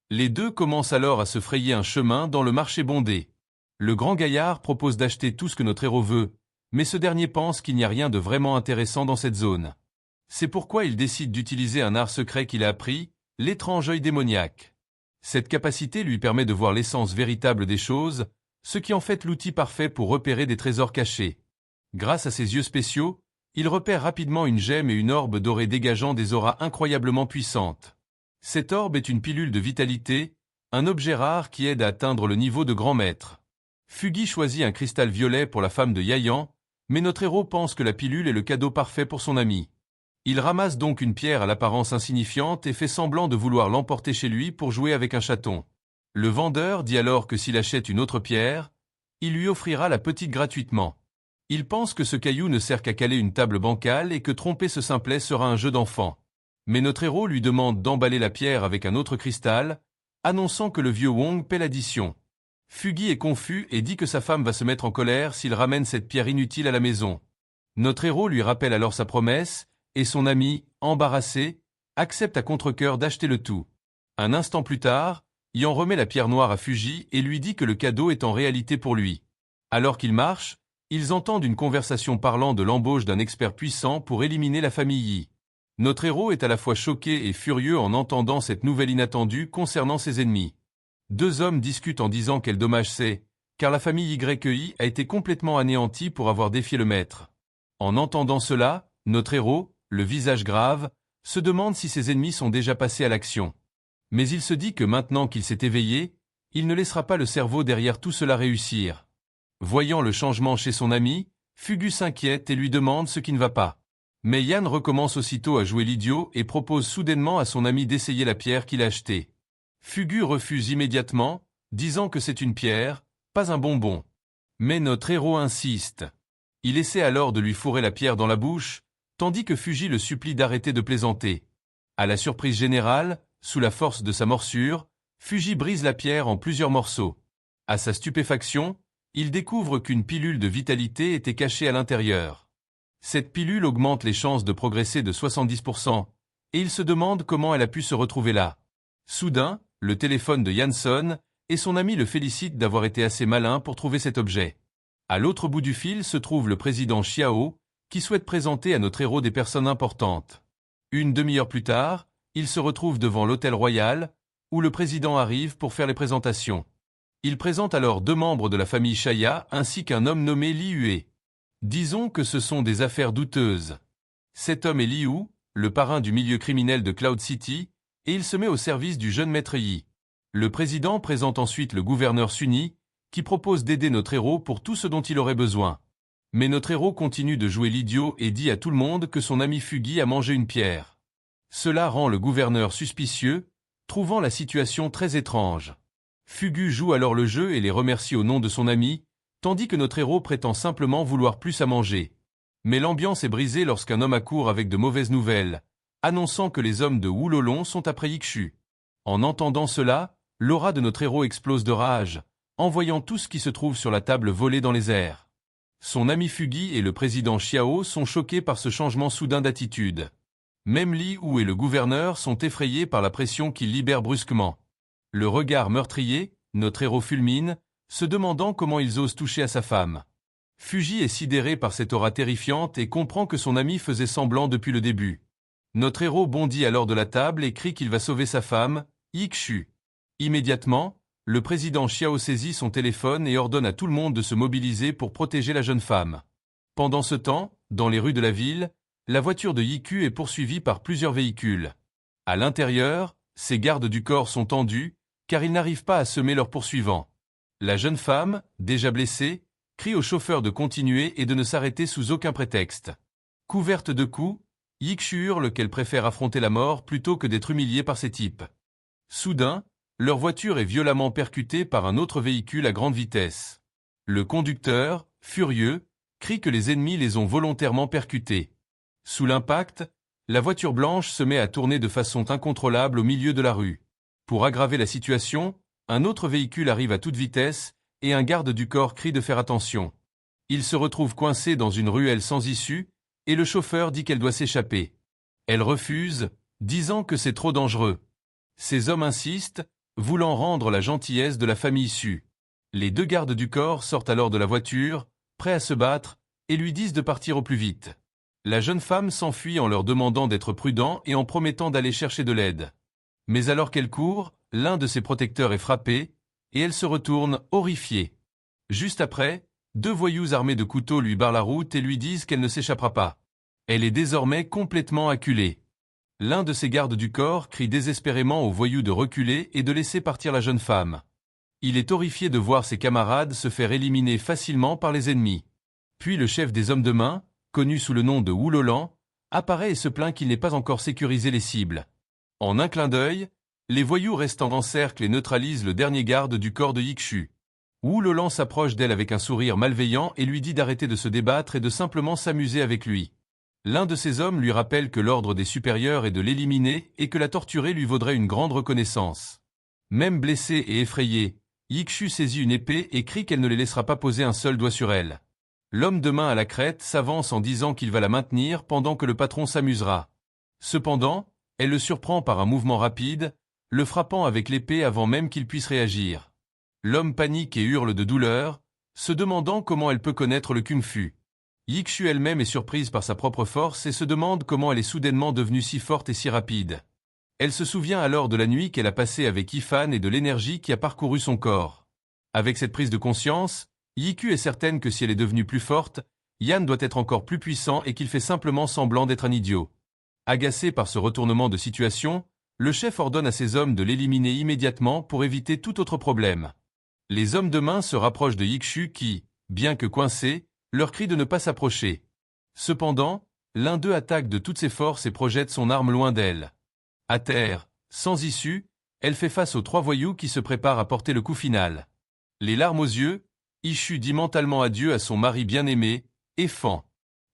Les deux commencent alors à se frayer un chemin dans le marché bondé. Le grand gaillard propose d'acheter tout ce que notre héros veut, mais ce dernier pense qu'il n'y a rien de vraiment intéressant dans cette zone. C'est pourquoi il décide d'utiliser un art secret qu'il a appris, l'étrange œil démoniaque. Cette capacité lui permet de voir l'essence véritable des choses, ce qui en fait l'outil parfait pour repérer des trésors cachés. Grâce à ses yeux spéciaux, il repère rapidement une gemme et une orbe dorée dégageant des auras incroyablement puissantes. Cette orbe est une pilule de vitalité, un objet rare qui aide à atteindre le niveau de grand maître. Fugi choisit un cristal violet pour la femme de Yayan, mais notre héros pense que la pilule est le cadeau parfait pour son ami. Il ramasse donc une pierre à l'apparence insignifiante et fait semblant de vouloir l'emporter chez lui pour jouer avec un chaton. Le vendeur dit alors que s'il achète une autre pierre, il lui offrira la petite gratuitement. Il pense que ce caillou ne sert qu'à caler une table bancale et que tromper ce simplet sera un jeu d'enfant. Mais notre héros lui demande d'emballer la pierre avec un autre cristal, annonçant que le vieux Wong paie l'addition. Fugi est confus et dit que sa femme va se mettre en colère s'il ramène cette pierre inutile à la maison. Notre héros lui rappelle alors sa promesse, et son ami, embarrassé, accepte à contre-cœur d'acheter le tout. Un instant plus tard, Yan remet la pierre noire à Fugi et lui dit que le cadeau est en réalité pour lui. Alors qu'ils marchent, ils entendent une conversation parlant de l'embauche d'un expert puissant pour éliminer la famille Yi. Notre héros est à la fois choqué et furieux en entendant cette nouvelle inattendue concernant ses ennemis. Deux hommes discutent en disant quel dommage c'est, car la famille YEI a été complètement anéantie pour avoir défié le maître. En entendant cela, notre héros, le visage grave, se demande si ses ennemis sont déjà passés à l'action. Mais il se dit que maintenant qu'il s'est éveillé, il ne laissera pas le cerveau derrière tout cela réussir. Voyant le changement chez son ami, Fugu s'inquiète et lui demande ce qui ne va pas. Mais Yann recommence aussitôt à jouer l'idiot et propose soudainement à son ami d'essayer la pierre qu'il a achetée. Fugu refuse immédiatement, disant que c'est une pierre, pas un bonbon. Mais notre héros insiste. Il essaie alors de lui fourrer la pierre dans la bouche, tandis que Fuji le supplie d'arrêter de plaisanter. À la surprise générale, sous la force de sa morsure, Fuji brise la pierre en plusieurs morceaux. À sa stupéfaction, il découvre qu'une pilule de vitalité était cachée à l'intérieur. Cette pilule augmente les chances de progresser de 70%, et il se demande comment elle a pu se retrouver là. Soudain, le téléphone de Yann sonne, et son ami le félicite d'avoir été assez malin pour trouver cet objet. À l'autre bout du fil se trouve le président Xiao, qui souhaite présenter à notre héros des personnes importantes. Une demi-heure plus tard, il se retrouve devant l'hôtel royal, où le président arrive pour faire les présentations. Il présente alors 2 membres de la famille Shaya ainsi qu'un homme nommé Li Yue. Disons que ce sont des affaires douteuses. Cet homme est Liu, le parrain du milieu criminel de Cloud City, et il se met au service du jeune maître Yi. Le président présente ensuite le gouverneur Sunny, qui propose d'aider notre héros pour tout ce dont il aurait besoin. Mais notre héros continue de jouer l'idiot et dit à tout le monde que son ami Fugi a mangé une pierre. Cela rend le gouverneur suspicieux, trouvant la situation très étrange. Fugu joue alors le jeu et les remercie au nom de son ami, tandis que notre héros prétend simplement vouloir plus à manger. Mais l'ambiance est brisée lorsqu'un homme accourt avec de mauvaises nouvelles, annonçant que les hommes de Wulolong sont après Yikshu. En entendant cela, l'aura de notre héros explose de rage, en voyant tout ce qui se trouve sur la table voler dans les airs. Son ami Fugi et le président Xiao sont choqués par ce changement soudain d'attitude. Même Li Wu et le gouverneur sont effrayés par la pression qu'il libère brusquement. Le regard meurtrier, notre héros fulmine, se demandant comment ils osent toucher à sa femme. Fuji est sidéré par cette aura terrifiante et comprend que son ami faisait semblant depuis le début. Notre héros bondit alors de la table et crie qu'il va sauver sa femme, Yikshu. Immédiatement, le président Xiao saisit son téléphone et ordonne à tout le monde de se mobiliser pour protéger la jeune femme. Pendant ce temps, dans les rues de la ville, la voiture de Yiku est poursuivie par plusieurs véhicules. À l'intérieur, ses gardes du corps sont tendus, car ils n'arrivent pas à semer leurs poursuivants. La jeune femme, déjà blessée, crie au chauffeur de continuer et de ne s'arrêter sous aucun prétexte. Couverte de coups, Yikshu hurle qu'elle préfère affronter la mort plutôt que d'être humiliée par ces types. Soudain, leur voiture est violemment percutée par un autre véhicule à grande vitesse. Le conducteur, furieux, crie que les ennemis les ont volontairement percutés. Sous l'impact, la voiture blanche se met à tourner de façon incontrôlable au milieu de la rue. Pour aggraver la situation, un autre véhicule arrive à toute vitesse et un garde du corps crie de faire attention. Il se retrouve coincé dans une ruelle sans issue et le chauffeur dit qu'elle doit s'échapper. Elle refuse, disant que c'est trop dangereux. Ces hommes insistent, voulant rendre la gentillesse de la famille Su. Les 2 gardes du corps sortent alors de la voiture, prêts à se battre, et lui disent de partir au plus vite. La jeune femme s'enfuit en leur demandant d'être prudents et en promettant d'aller chercher de l'aide. Mais alors qu'elle court, l'un de ses protecteurs est frappé, et elle se retourne, horrifiée. Juste après, 2 voyous armés de couteaux lui barrent la route et lui disent qu'elle ne s'échappera pas. Elle est désormais complètement acculée. L'un de ses gardes du corps crie désespérément aux voyous de reculer et de laisser partir la jeune femme. Il est horrifié de voir ses camarades se faire éliminer facilement par les ennemis. Puis le chef des hommes de main, connu sous le nom de Wulolong, apparaît et se plaint qu'il n'ait pas encore sécurisé les cibles. En un clin d'œil, les voyous restant en cercle et neutralisent le dernier garde du corps de Yikshu. Wulolong s'approche d'elle avec un sourire malveillant et lui dit d'arrêter de se débattre et de simplement s'amuser avec lui. L'un de ses hommes lui rappelle que l'ordre des supérieurs est de l'éliminer et que la torturer lui vaudrait une grande reconnaissance. Même blessée et effrayée, Yikshu saisit une épée et crie qu'elle ne les laissera pas poser un seul doigt sur elle. L'homme de main à la crête s'avance en disant qu'il va la maintenir pendant que le patron s'amusera. Cependant, elle le surprend par un mouvement rapide, le frappant avec l'épée avant même qu'il puisse réagir. L'homme panique et hurle de douleur, se demandant comment elle peut connaître le kung-fu. Yikshu elle-même est surprise par sa propre force et se demande comment elle est soudainement devenue si forte et si rapide. Elle se souvient alors de la nuit qu'elle a passée avec Ifan et de l'énergie qui a parcouru son corps. Avec cette prise de conscience, Yiku est certaine que si elle est devenue plus forte, Yann doit être encore plus puissant et qu'il fait simplement semblant d'être un idiot. Agacé par ce retournement de situation, le chef ordonne à ses hommes de l'éliminer immédiatement pour éviter tout autre problème. Les hommes de main se rapprochent de Yikshu qui, bien que coincé, leur crie de ne pas s'approcher. Cependant, l'un d'eux attaque de toutes ses forces et projette son arme loin d'elle. À terre, sans issue, elle fait face aux 3 voyous qui se préparent à porter le coup final. Les larmes aux yeux, Yikshu dit mentalement adieu à son mari bien-aimé, et fend.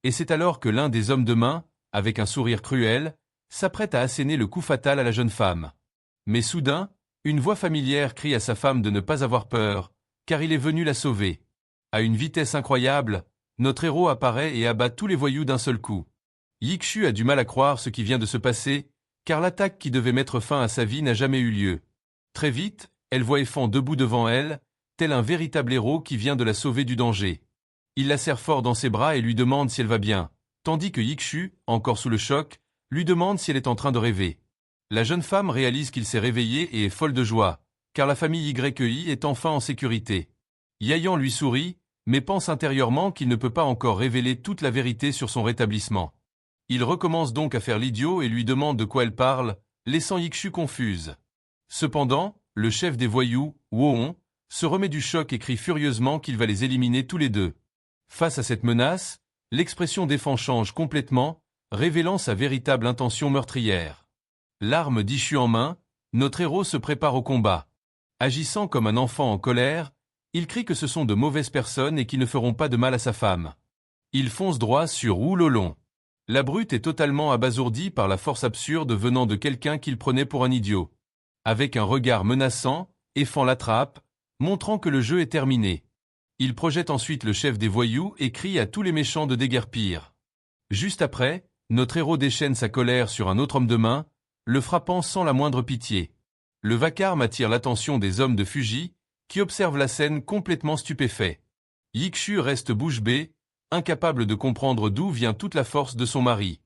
Et c'est alors que l'un des hommes de main, avec un sourire cruel, s'apprête à asséner le coup fatal à la jeune femme. Mais soudain, une voix familière crie à sa femme de ne pas avoir peur, car il est venu la sauver. À une vitesse incroyable, notre héros apparaît et abat tous les voyous d'un seul coup. Yikshu a du mal à croire ce qui vient de se passer, car l'attaque qui devait mettre fin à sa vie n'a jamais eu lieu. Très vite, elle voit Efan debout devant elle, tel un véritable héros qui vient de la sauver du danger. Il la serre fort dans ses bras et lui demande si elle va bien, tandis que Yikshu, encore sous le choc, lui demande si elle est en train de rêver. La jeune femme réalise qu'il s'est réveillé et est folle de joie, car la famille YI est enfin en sécurité. Yayan lui sourit, mais pense intérieurement qu'il ne peut pas encore révéler toute la vérité sur son rétablissement. Il recommence donc à faire l'idiot et lui demande de quoi elle parle, laissant Yikshu confuse. Cependant, le chef des voyous, Woon, se remet du choc et crie furieusement qu'il va les éliminer tous les deux. Face à cette menace, l'expression d'Efan change complètement, révélant sa véritable intention meurtrière. L'arme d'Ishu en main, notre héros se prépare au combat. Agissant comme un enfant en colère, il crie que ce sont de mauvaises personnes et qui ne feront pas de mal à sa femme. Il fonce droit sur Oulolon. La brute est totalement abasourdie par la force absurde venant de quelqu'un qu'il prenait pour un idiot. Avec un regard menaçant, Efan l'attrape, montrant que le jeu est terminé. Il projette ensuite le chef des voyous et crie à tous les méchants de déguerpir. Juste après, notre héros déchaîne sa colère sur un autre homme de main, le frappant sans la moindre pitié. Le vacarme attire l'attention des hommes de Fuji, qui observent la scène complètement stupéfaits. Yikshu reste bouche bée, incapable de comprendre d'où vient toute la force de son mari.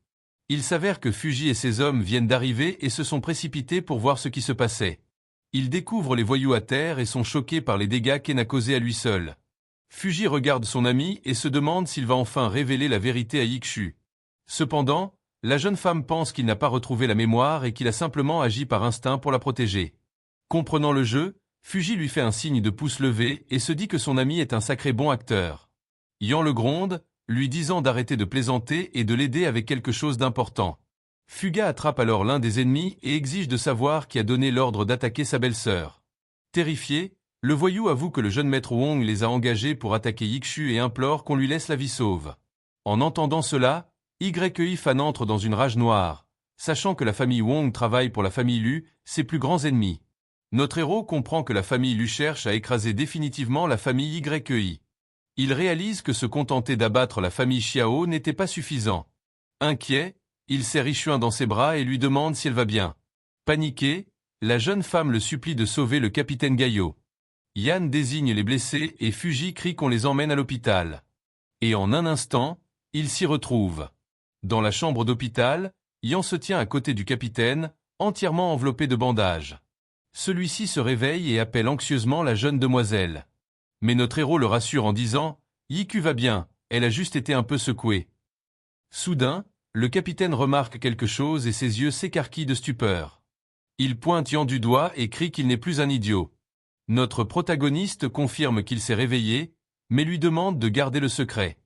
Il s'avère que Fuji et ses hommes viennent d'arriver et se sont précipités pour voir ce qui se passait. Ils découvrent les voyous à terre et sont choqués par les dégâts Ken a causés à lui seul. Fuji regarde son ami et se demande s'il va enfin révéler la vérité à Yikshu. Cependant, la jeune femme pense qu'il n'a pas retrouvé la mémoire et qu'il a simplement agi par instinct pour la protéger. Comprenant le jeu, Fuji lui fait un signe de pouce levé et se dit que son ami est un sacré bon acteur. Yan le gronde, lui disant d'arrêter de plaisanter et de l'aider avec quelque chose d'important. Fuga attrape alors l'un des ennemis et exige de savoir qui a donné l'ordre d'attaquer sa belle-sœur. Terrifié, le voyou avoue que le jeune maître Wong les a engagés pour attaquer Yikshu et implore qu'on lui laisse la vie sauve. En entendant cela, YI Fan entre dans une rage noire, sachant que la famille Wong travaille pour la famille Lu, ses plus grands ennemis. Notre héros comprend que la famille Lu cherche à écraser définitivement la famille YI. Il réalise que se contenter d'abattre la famille Xiao n'était pas suffisant. Inquiet, il serre Yichuan dans ses bras et lui demande si elle va bien. Paniquée, la jeune femme le supplie de sauver le capitaine Gaillot. Yan désigne les blessés et Fuji crie qu'on les emmène à l'hôpital. Et en un instant, ils s'y retrouvent. Dans la chambre d'hôpital, Yan se tient à côté du capitaine, entièrement enveloppé de bandages. Celui-ci se réveille et appelle anxieusement la jeune demoiselle. Mais notre héros le rassure en disant « Yiku va bien, elle a juste été un peu secouée ». Soudain, le capitaine remarque quelque chose et ses yeux s'écarquillent de stupeur. Il pointe Yan du doigt et crie qu'il n'est plus un idiot. Notre protagoniste confirme qu'il s'est réveillé, mais lui demande de garder le secret.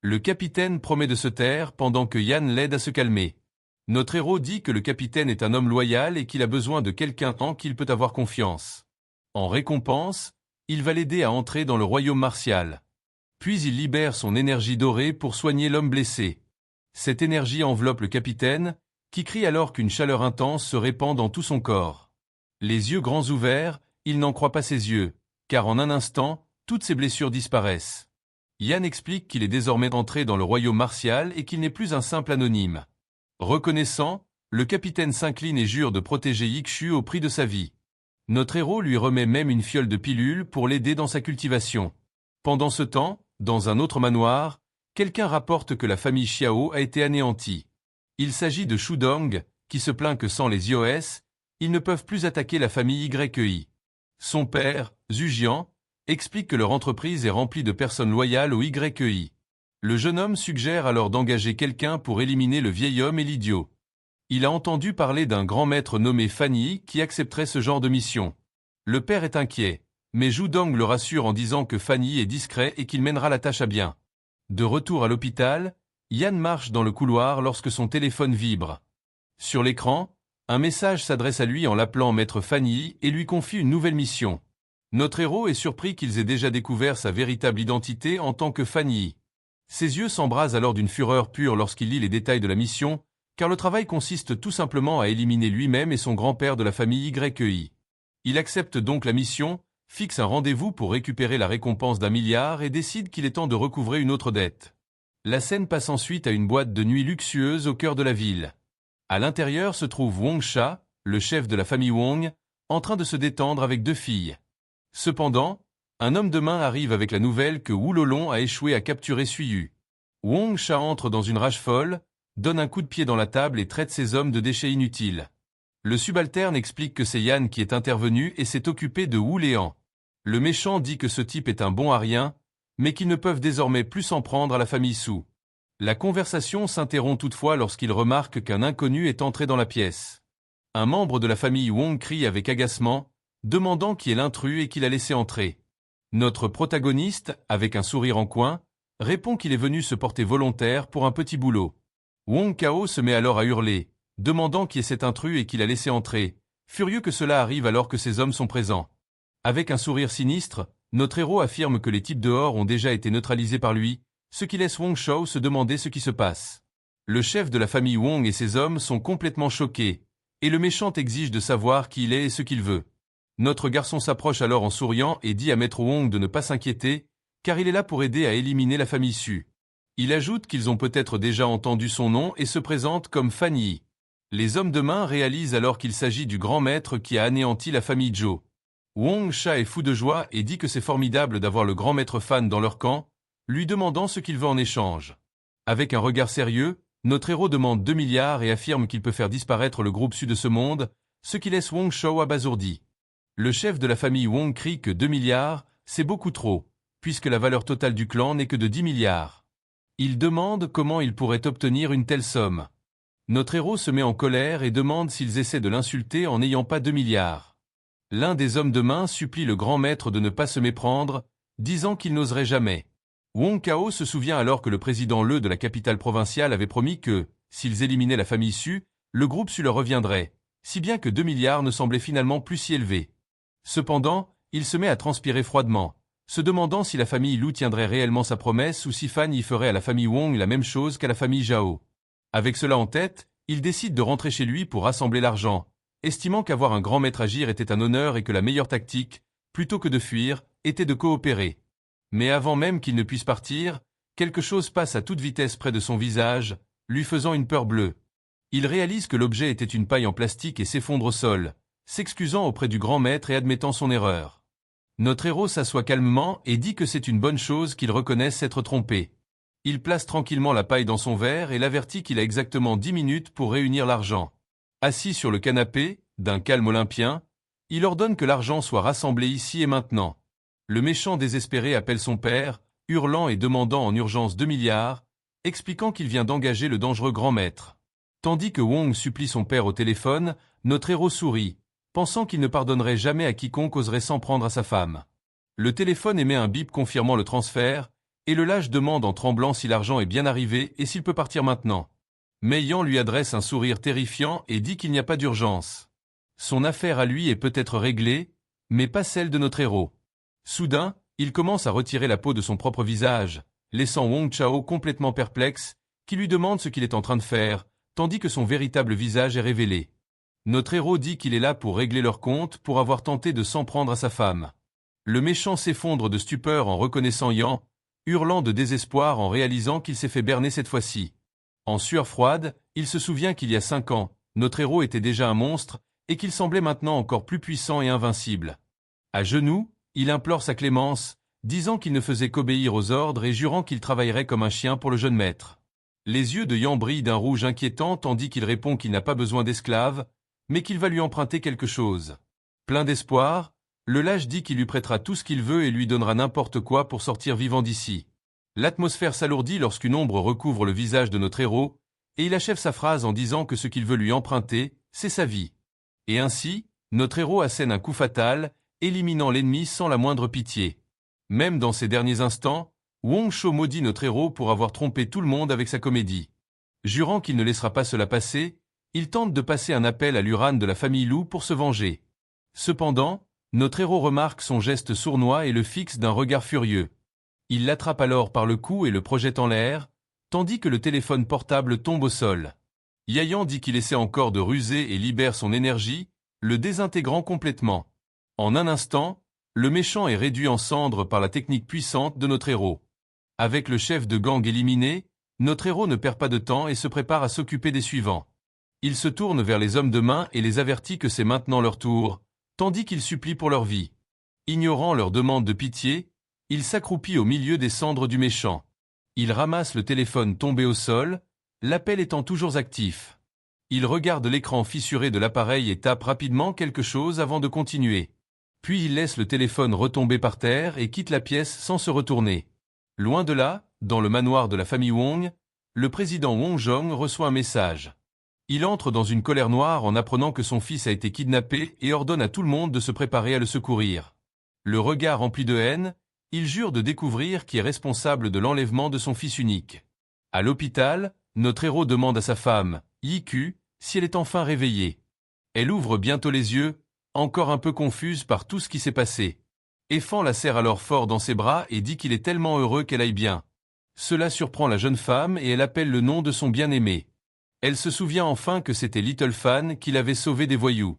Le capitaine promet de se taire pendant que Yan l'aide à se calmer. Notre héros dit que le capitaine est un homme loyal et qu'il a besoin de quelqu'un en qui il peut avoir confiance. En récompense, il va l'aider à entrer dans le royaume martial. Puis il libère son énergie dorée pour soigner l'homme blessé. Cette énergie enveloppe le capitaine, qui crie alors qu'une chaleur intense se répand dans tout son corps. Les yeux grands ouverts, il n'en croit pas ses yeux, car en un instant, toutes ses blessures disparaissent. Yan explique qu'il est désormais entré dans le royaume martial et qu'il n'est plus un simple anonyme. Reconnaissant, le capitaine s'incline et jure de protéger Yikshu au prix de sa vie. Notre héros lui remet même une fiole de pilules pour l'aider dans sa cultivation. Pendant ce temps, dans un autre manoir, quelqu'un rapporte que la famille Xiao a été anéantie. Il s'agit de Shudong, qui se plaint que sans les iOS, ils ne peuvent plus attaquer la famille YI. Son père, Zhujian, explique que leur entreprise est remplie de personnes loyales au YI. Le jeune homme suggère alors d'engager quelqu'un pour éliminer le vieil homme et l'idiot. Il a entendu parler d'un grand maître nommé Fanny qui accepterait ce genre de mission. Le père est inquiet, mais Zhu Dong le rassure en disant que Fanny est discret et qu'il mènera la tâche à bien. De retour à l'hôpital, Yan marche dans le couloir lorsque son téléphone vibre. Sur l'écran, un message s'adresse à lui en l'appelant Maître Fanny et lui confie une nouvelle mission. Notre héros est surpris qu'ils aient déjà découvert sa véritable identité en tant que Fanny. Ses yeux s'embrasent alors d'une fureur pure lorsqu'il lit les détails de la mission, car le travail consiste tout simplement à éliminer lui-même et son grand-père de la famille YEI. Il accepte donc la mission, fixe un rendez-vous pour récupérer la récompense d'1 milliard et décide qu'il est temps de recouvrer une autre dette. La scène passe ensuite à une boîte de nuit luxueuse au cœur de la ville. À l'intérieur se trouve Wong Sha, le chef de la famille Wong, en train de se détendre avec 2 filles. Cependant, un homme de main arrive avec la nouvelle que Wu Lolong a échoué à capturer Suiyu. Wong Sha entre dans une rage folle, donne un coup de pied dans la table et traite ses hommes de déchets inutiles. Le subalterne explique que c'est Yan qui est intervenu et s'est occupé de Wu Lian. Le méchant dit que ce type est un bon à rien, mais qu'ils ne peuvent désormais plus s'en prendre à la famille Su. La conversation s'interrompt toutefois lorsqu'il remarque qu'un inconnu est entré dans la pièce. Un membre de la famille Wong crie avec agacement, demandant qui est l'intrus et qui l'a laissé entrer. Notre protagoniste, avec un sourire en coin, répond qu'il est venu se porter volontaire pour un petit boulot. Wong Kao se met alors à hurler, demandant qui est cet intrus et qui l'a laissé entrer, furieux que cela arrive alors que ses hommes sont présents. Avec un sourire sinistre, notre héros affirme que les types dehors ont déjà été neutralisés par lui, ce qui laisse Wong Shao se demander ce qui se passe. Le chef de la famille Wong et ses hommes sont complètement choqués, et le méchant exige de savoir qui il est et ce qu'il veut. Notre garçon s'approche alors en souriant et dit à Maître Wong de ne pas s'inquiéter, car il est là pour aider à éliminer la famille Su. Il ajoute qu'ils ont peut-être déjà entendu son nom et se présente comme Fanny. Les hommes de main réalisent alors qu'il s'agit du grand maître qui a anéanti la famille Zhou. Wong Sha est fou de joie et dit que c'est formidable d'avoir le grand maître Fan dans leur camp, lui demandant ce qu'il veut en échange. Avec un regard sérieux, notre héros demande 2 milliards et affirme qu'il peut faire disparaître le groupe Su de ce monde, ce qui laisse Wong Shao abasourdi. Le chef de la famille Wong crie que 2 milliards, c'est beaucoup trop, puisque la valeur totale du clan n'est que de 10 milliards. Il demande comment il pourrait obtenir une telle somme. Notre héros se met en colère et demande s'ils essaient de l'insulter en n'ayant pas 2 milliards. L'un des hommes de main supplie le grand maître de ne pas se méprendre, disant qu'il n'oserait jamais. Wong Kao se souvient alors que le président Le de la capitale provinciale avait promis que, s'ils éliminaient la famille Su, le groupe Su leur reviendrait, si bien que 2 milliards ne semblaient finalement plus si élevés. Cependant, il se met à transpirer froidement, se demandant si la famille Lu tiendrait réellement sa promesse ou si Fan y ferait à la famille Wong la même chose qu'à la famille Zhao. Avec cela en tête, il décide de rentrer chez lui pour rassembler l'argent, estimant qu'avoir un grand maître agir était un honneur et que la meilleure tactique, plutôt que de fuir, était de coopérer. Mais avant même qu'il ne puisse partir, quelque chose passe à toute vitesse près de son visage, lui faisant une peur bleue. Il réalise que l'objet était une paille en plastique et s'effondre au sol, s'excusant auprès du grand maître et admettant son erreur. Notre héros s'assoit calmement et dit que c'est une bonne chose qu'il reconnaisse s'être trompé. Il place tranquillement la paille dans son verre et l'avertit qu'il a exactement 10 minutes pour réunir l'argent. Assis sur le canapé, d'un calme olympien, il ordonne que l'argent soit rassemblé ici et maintenant. Le méchant désespéré appelle son père, hurlant et demandant en urgence 2 milliards, expliquant qu'il vient d'engager le dangereux grand maître. Tandis que Wong supplie son père au téléphone, notre héros sourit, pensant qu'il ne pardonnerait jamais à quiconque oserait s'en prendre à sa femme. Le téléphone émet un bip confirmant le transfert, et le lâche demande en tremblant si l'argent est bien arrivé et s'il peut partir maintenant. Mais Yan lui adresse un sourire terrifiant et dit qu'il n'y a pas d'urgence. Son affaire à lui est peut-être réglée, mais pas celle de notre héros. Soudain, il commence à retirer la peau de son propre visage, laissant Wong Chao complètement perplexe, qui lui demande ce qu'il est en train de faire, tandis que son véritable visage est révélé. Notre héros dit qu'il est là pour régler leur compte pour avoir tenté de s'en prendre à sa femme. Le méchant s'effondre de stupeur en reconnaissant Yan, hurlant de désespoir en réalisant qu'il s'est fait berner cette fois-ci. En sueur froide, il se souvient qu'il y a 5 ans, notre héros était déjà un monstre, et qu'il semblait maintenant encore plus puissant et invincible. À genoux, il implore sa clémence, disant qu'il ne faisait qu'obéir aux ordres et jurant qu'il travaillerait comme un chien pour le jeune maître. Les yeux de Yan brillent d'un rouge inquiétant tandis qu'il répond qu'il n'a pas besoin d'esclaves, mais qu'il va lui emprunter quelque chose. Plein d'espoir, le lâche dit qu'il lui prêtera tout ce qu'il veut et lui donnera n'importe quoi pour sortir vivant d'ici. L'atmosphère s'alourdit lorsqu'une ombre recouvre le visage de notre héros, et il achève sa phrase en disant que ce qu'il veut lui emprunter, c'est sa vie. Et ainsi, notre héros assène un coup fatal, éliminant l'ennemi sans la moindre pitié. Même dans ces derniers instants, Wong Chau maudit notre héros pour avoir trompé tout le monde avec sa comédie. Jurant qu'il ne laissera pas cela passer, il tente de passer un appel à l'Uran de la famille Lu pour se venger. Cependant, notre héros remarque son geste sournois et le fixe d'un regard furieux. Il l'attrape alors par le cou et le projette en l'air, tandis que le téléphone portable tombe au sol. Yayan dit qu'il essaie encore de ruser et libère son énergie, le désintégrant complètement. En un instant, le méchant est réduit en cendres par la technique puissante de notre héros. Avec le chef de gang éliminé, notre héros ne perd pas de temps et se prépare à s'occuper des suivants. Il se tourne vers les hommes de main et les avertit que c'est maintenant leur tour, tandis qu'il supplie pour leur vie. Ignorant leur demande de pitié, il s'accroupit au milieu des cendres du méchant. Il ramasse le téléphone tombé au sol, l'appel étant toujours actif. Il regarde l'écran fissuré de l'appareil et tape rapidement quelque chose avant de continuer. Puis il laisse le téléphone retomber par terre et quitte la pièce sans se retourner. Loin de là, dans le manoir de la famille Wong, le président Wong Jong reçoit un message. Il entre dans une colère noire en apprenant que son fils a été kidnappé et ordonne à tout le monde de se préparer à le secourir. Le regard rempli de haine, il jure de découvrir qui est responsable de l'enlèvement de son fils unique. À l'hôpital, notre héros demande à sa femme, Yiku, si elle est enfin réveillée. Elle ouvre bientôt les yeux, encore un peu confuse par tout ce qui s'est passé. Effan la serre alors fort dans ses bras et dit qu'il est tellement heureux qu'elle aille bien. Cela surprend la jeune femme et elle appelle le nom de son bien-aimé. Elle se souvient enfin que c'était Little Fan qui l'avait sauvé des voyous.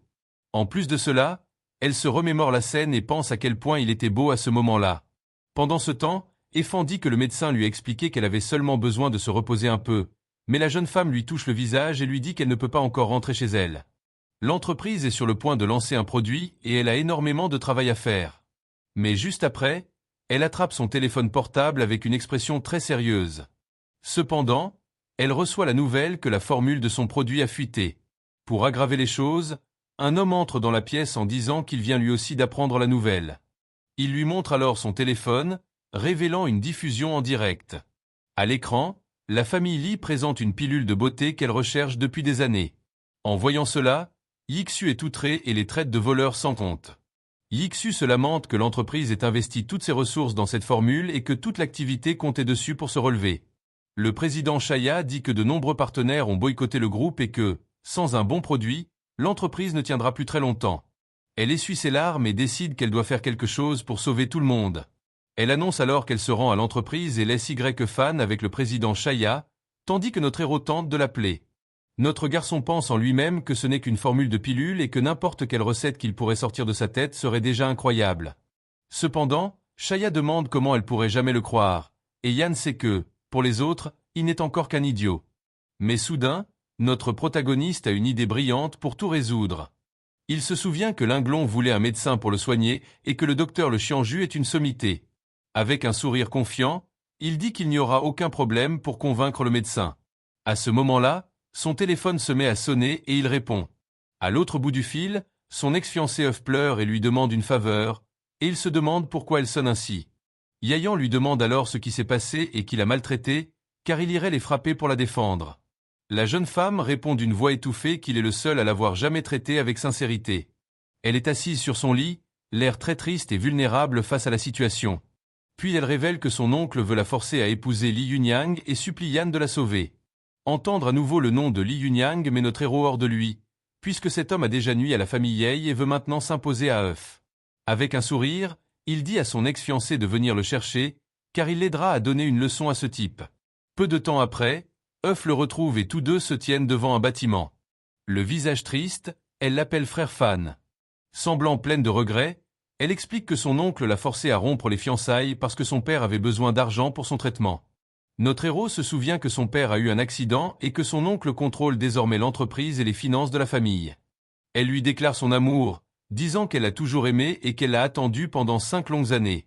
En plus de cela, elle se remémore la scène et pense à quel point il était beau à ce moment-là. Pendant ce temps, Effan dit que le médecin lui a expliqué qu'elle avait seulement besoin de se reposer un peu, mais la jeune femme lui touche le visage et lui dit qu'elle ne peut pas encore rentrer chez elle. L'entreprise est sur le point de lancer un produit et elle a énormément de travail à faire. Mais juste après, elle attrape son téléphone portable avec une expression très sérieuse. Cependant, elle reçoit la nouvelle que la formule de son produit a fuité. Pour aggraver les choses, un homme entre dans la pièce en disant qu'il vient lui aussi d'apprendre la nouvelle. Il lui montre alors son téléphone, révélant une diffusion en direct. À l'écran, la famille Lee présente une pilule de beauté qu'elle recherche depuis des années. En voyant cela, Yixu est outré et les traite de voleurs sans compte. Yixu se lamente que l'entreprise ait investi toutes ses ressources dans cette formule et que toute l'activité comptait dessus pour se relever. Le président Chaya dit que de nombreux partenaires ont boycotté le groupe et que, sans un bon produit, l'entreprise ne tiendra plus très longtemps. Elle essuie ses larmes et décide qu'elle doit faire quelque chose pour sauver tout le monde. Elle annonce alors qu'elle se rend à l'entreprise et laisse Fan avec le président Chaya, tandis que notre héros tente de l'appeler. Notre garçon pense en lui-même que ce n'est qu'une formule de pilule et que n'importe quelle recette qu'il pourrait sortir de sa tête serait déjà incroyable. Cependant, Chaya demande comment elle pourrait jamais le croire, et Yann sait que, pour les autres, il n'est encore qu'un idiot. Mais soudain, notre protagoniste a une idée brillante pour tout résoudre. Il se souvient que Linglong voulait un médecin pour le soigner et que le docteur Le Chianju est une sommité. Avec un sourire confiant, il dit qu'il n'y aura aucun problème pour convaincre le médecin. À ce moment-là, son téléphone se met à sonner et il répond. À l'autre bout du fil, son ex-fiancée Euf pleure et lui demande une faveur, et il se demande pourquoi elle sonne ainsi. Yayan lui demande alors ce qui s'est passé et qu'il a maltraité, car il irait les frapper pour la défendre. La jeune femme répond d'une voix étouffée qu'il est le seul à l'avoir jamais traitée avec sincérité. Elle est assise sur son lit, l'air très triste et vulnérable face à la situation. Puis elle révèle que son oncle veut la forcer à épouser Li Yunyang et supplie Yann de la sauver. Entendre à nouveau le nom de Li Yunyang met notre héros hors de lui, puisque cet homme a déjà nui à la famille Yei et veut maintenant s'imposer à Euf. Avec un sourire, il dit à son ex-fiancé de venir le chercher, car il l'aidera à donner une leçon à ce type. Peu de temps après, Euf le retrouve et tous deux se tiennent devant un bâtiment. Le visage triste, elle l'appelle frère Fan. Semblant pleine de regrets, elle explique que son oncle l'a forcé à rompre les fiançailles parce que son père avait besoin d'argent pour son traitement. Notre héros se souvient que son père a eu un accident et que son oncle contrôle désormais l'entreprise et les finances de la famille. Elle lui déclare son amour, disant qu'elle l'a toujours aimé et qu'elle l'a attendu pendant 5 longues années.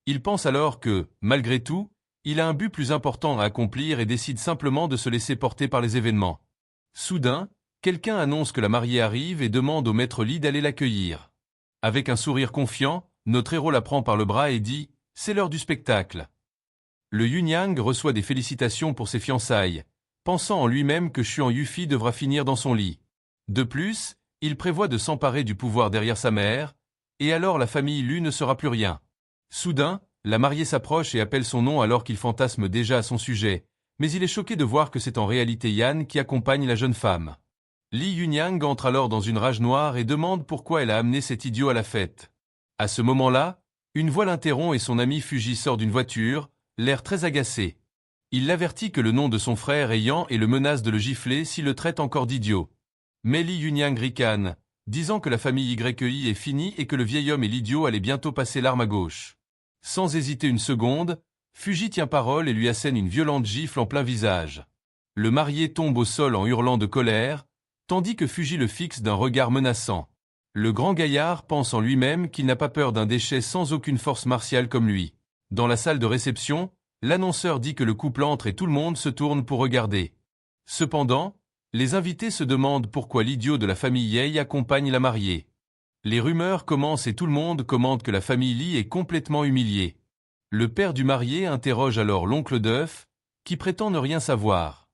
Il pense alors que, malgré tout, il a un but plus important à accomplir et décide simplement de se laisser porter par les événements. Soudain, quelqu'un annonce que la mariée arrive et demande au maître Li d'aller l'accueillir. Avec un sourire confiant, notre héros la prend par le bras et dit « C'est l'heure du spectacle ». Le Yunyang reçoit des félicitations pour ses fiançailles, pensant en lui-même que Xuan Yufi devra finir dans son lit. De plus, il prévoit de s'emparer du pouvoir derrière sa mère, et alors la famille Lu ne sera plus rien. Soudain, la mariée s'approche et appelle son nom alors qu'il fantasme déjà à son sujet, mais il est choqué de voir que c'est en réalité Yan qui accompagne la jeune femme. Li Yunyang entre alors dans une rage noire et demande pourquoi elle a amené cet idiot à la fête. À ce moment-là, une voix l'interrompt et son ami Fuji sort d'une voiture, l'air très agacé. Il l'avertit que le nom de son frère est Yan et le menace de le gifler s'il le traite encore d'idiot. Mais Li Yunyang ricane, disant que la famille YEI est finie et que le vieil homme et l'idiot allaient bientôt passer l'arme à gauche. Sans hésiter une seconde, Fuji tient parole et lui assène une violente gifle en plein visage. Le marié tombe au sol en hurlant de colère, tandis que Fuji le fixe d'un regard menaçant. Le grand gaillard pense en lui-même qu'il n'a pas peur d'un déchet sans aucune force martiale comme lui. Dans la salle de réception, l'annonceur dit que le couple entre et tout le monde se tourne pour regarder. Cependant, les invités se demandent pourquoi l'idiot de la famille Ye accompagne la mariée. Les rumeurs commencent et tout le monde commente que la famille Li est complètement humiliée. Le père du marié interroge alors l'oncle d'œuf, qui prétend ne rien savoir.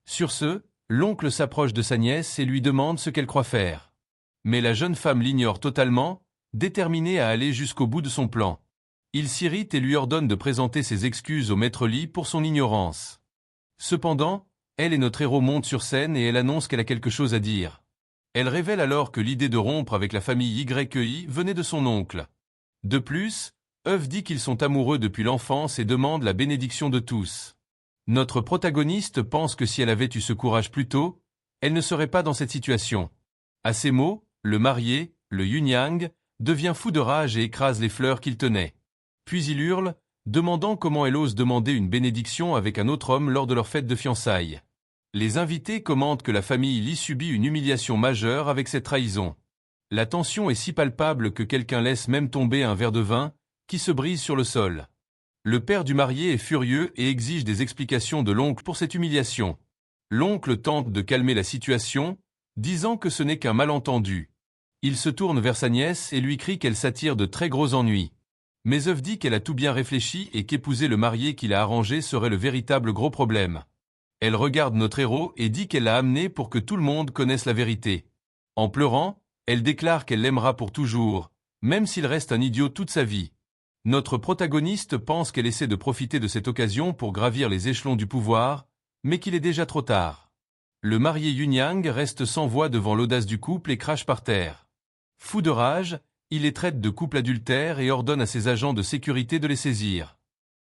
Sur ce, l'oncle s'approche de sa nièce et lui demande ce qu'elle croit faire. Mais la jeune femme l'ignore totalement, déterminée à aller jusqu'au bout de son plan. Il s'irrite et lui ordonne de présenter ses excuses au maître Li pour son ignorance. Cependant, elle et notre héros montent sur scène et elle annonce qu'elle a quelque chose à dire. Elle révèle alors que l'idée de rompre avec la famille YEI venait de son oncle. De plus, Euf dit qu'ils sont amoureux depuis l'enfance et demande la bénédiction de tous. Notre protagoniste pense que si elle avait eu ce courage plus tôt, elle ne serait pas dans cette situation. À ces mots, le marié, le Yunyang, devient fou de rage et écrase les fleurs qu'il tenait. Puis il hurle, demandant comment elle ose demander une bénédiction avec un autre homme lors de leur fête de fiançailles. Les invités commentent que la famille Li subit une humiliation majeure avec cette trahison. La tension est si palpable que quelqu'un laisse même tomber un verre de vin, qui se brise sur le sol. Le père du marié est furieux et exige des explications de l'oncle pour cette humiliation. L'oncle tente de calmer la situation, disant que ce n'est qu'un malentendu. Il se tourne vers sa nièce et lui crie qu'elle s'attire de très gros ennuis. Mais Euf dit qu'elle a tout bien réfléchi et qu'épouser le marié qu'il a arrangé serait le véritable gros problème. Elle regarde notre héros et dit qu'elle l'a amené pour que tout le monde connaisse la vérité. En pleurant, elle déclare qu'elle l'aimera pour toujours, même s'il reste un idiot toute sa vie. Notre protagoniste pense qu'elle essaie de profiter de cette occasion pour gravir les échelons du pouvoir, mais qu'il est déjà trop tard. Le marié Yunyang reste sans voix devant l'audace du couple et crache par terre. Fou de rage, il les traite de couple adultère et ordonne à ses agents de sécurité de les saisir.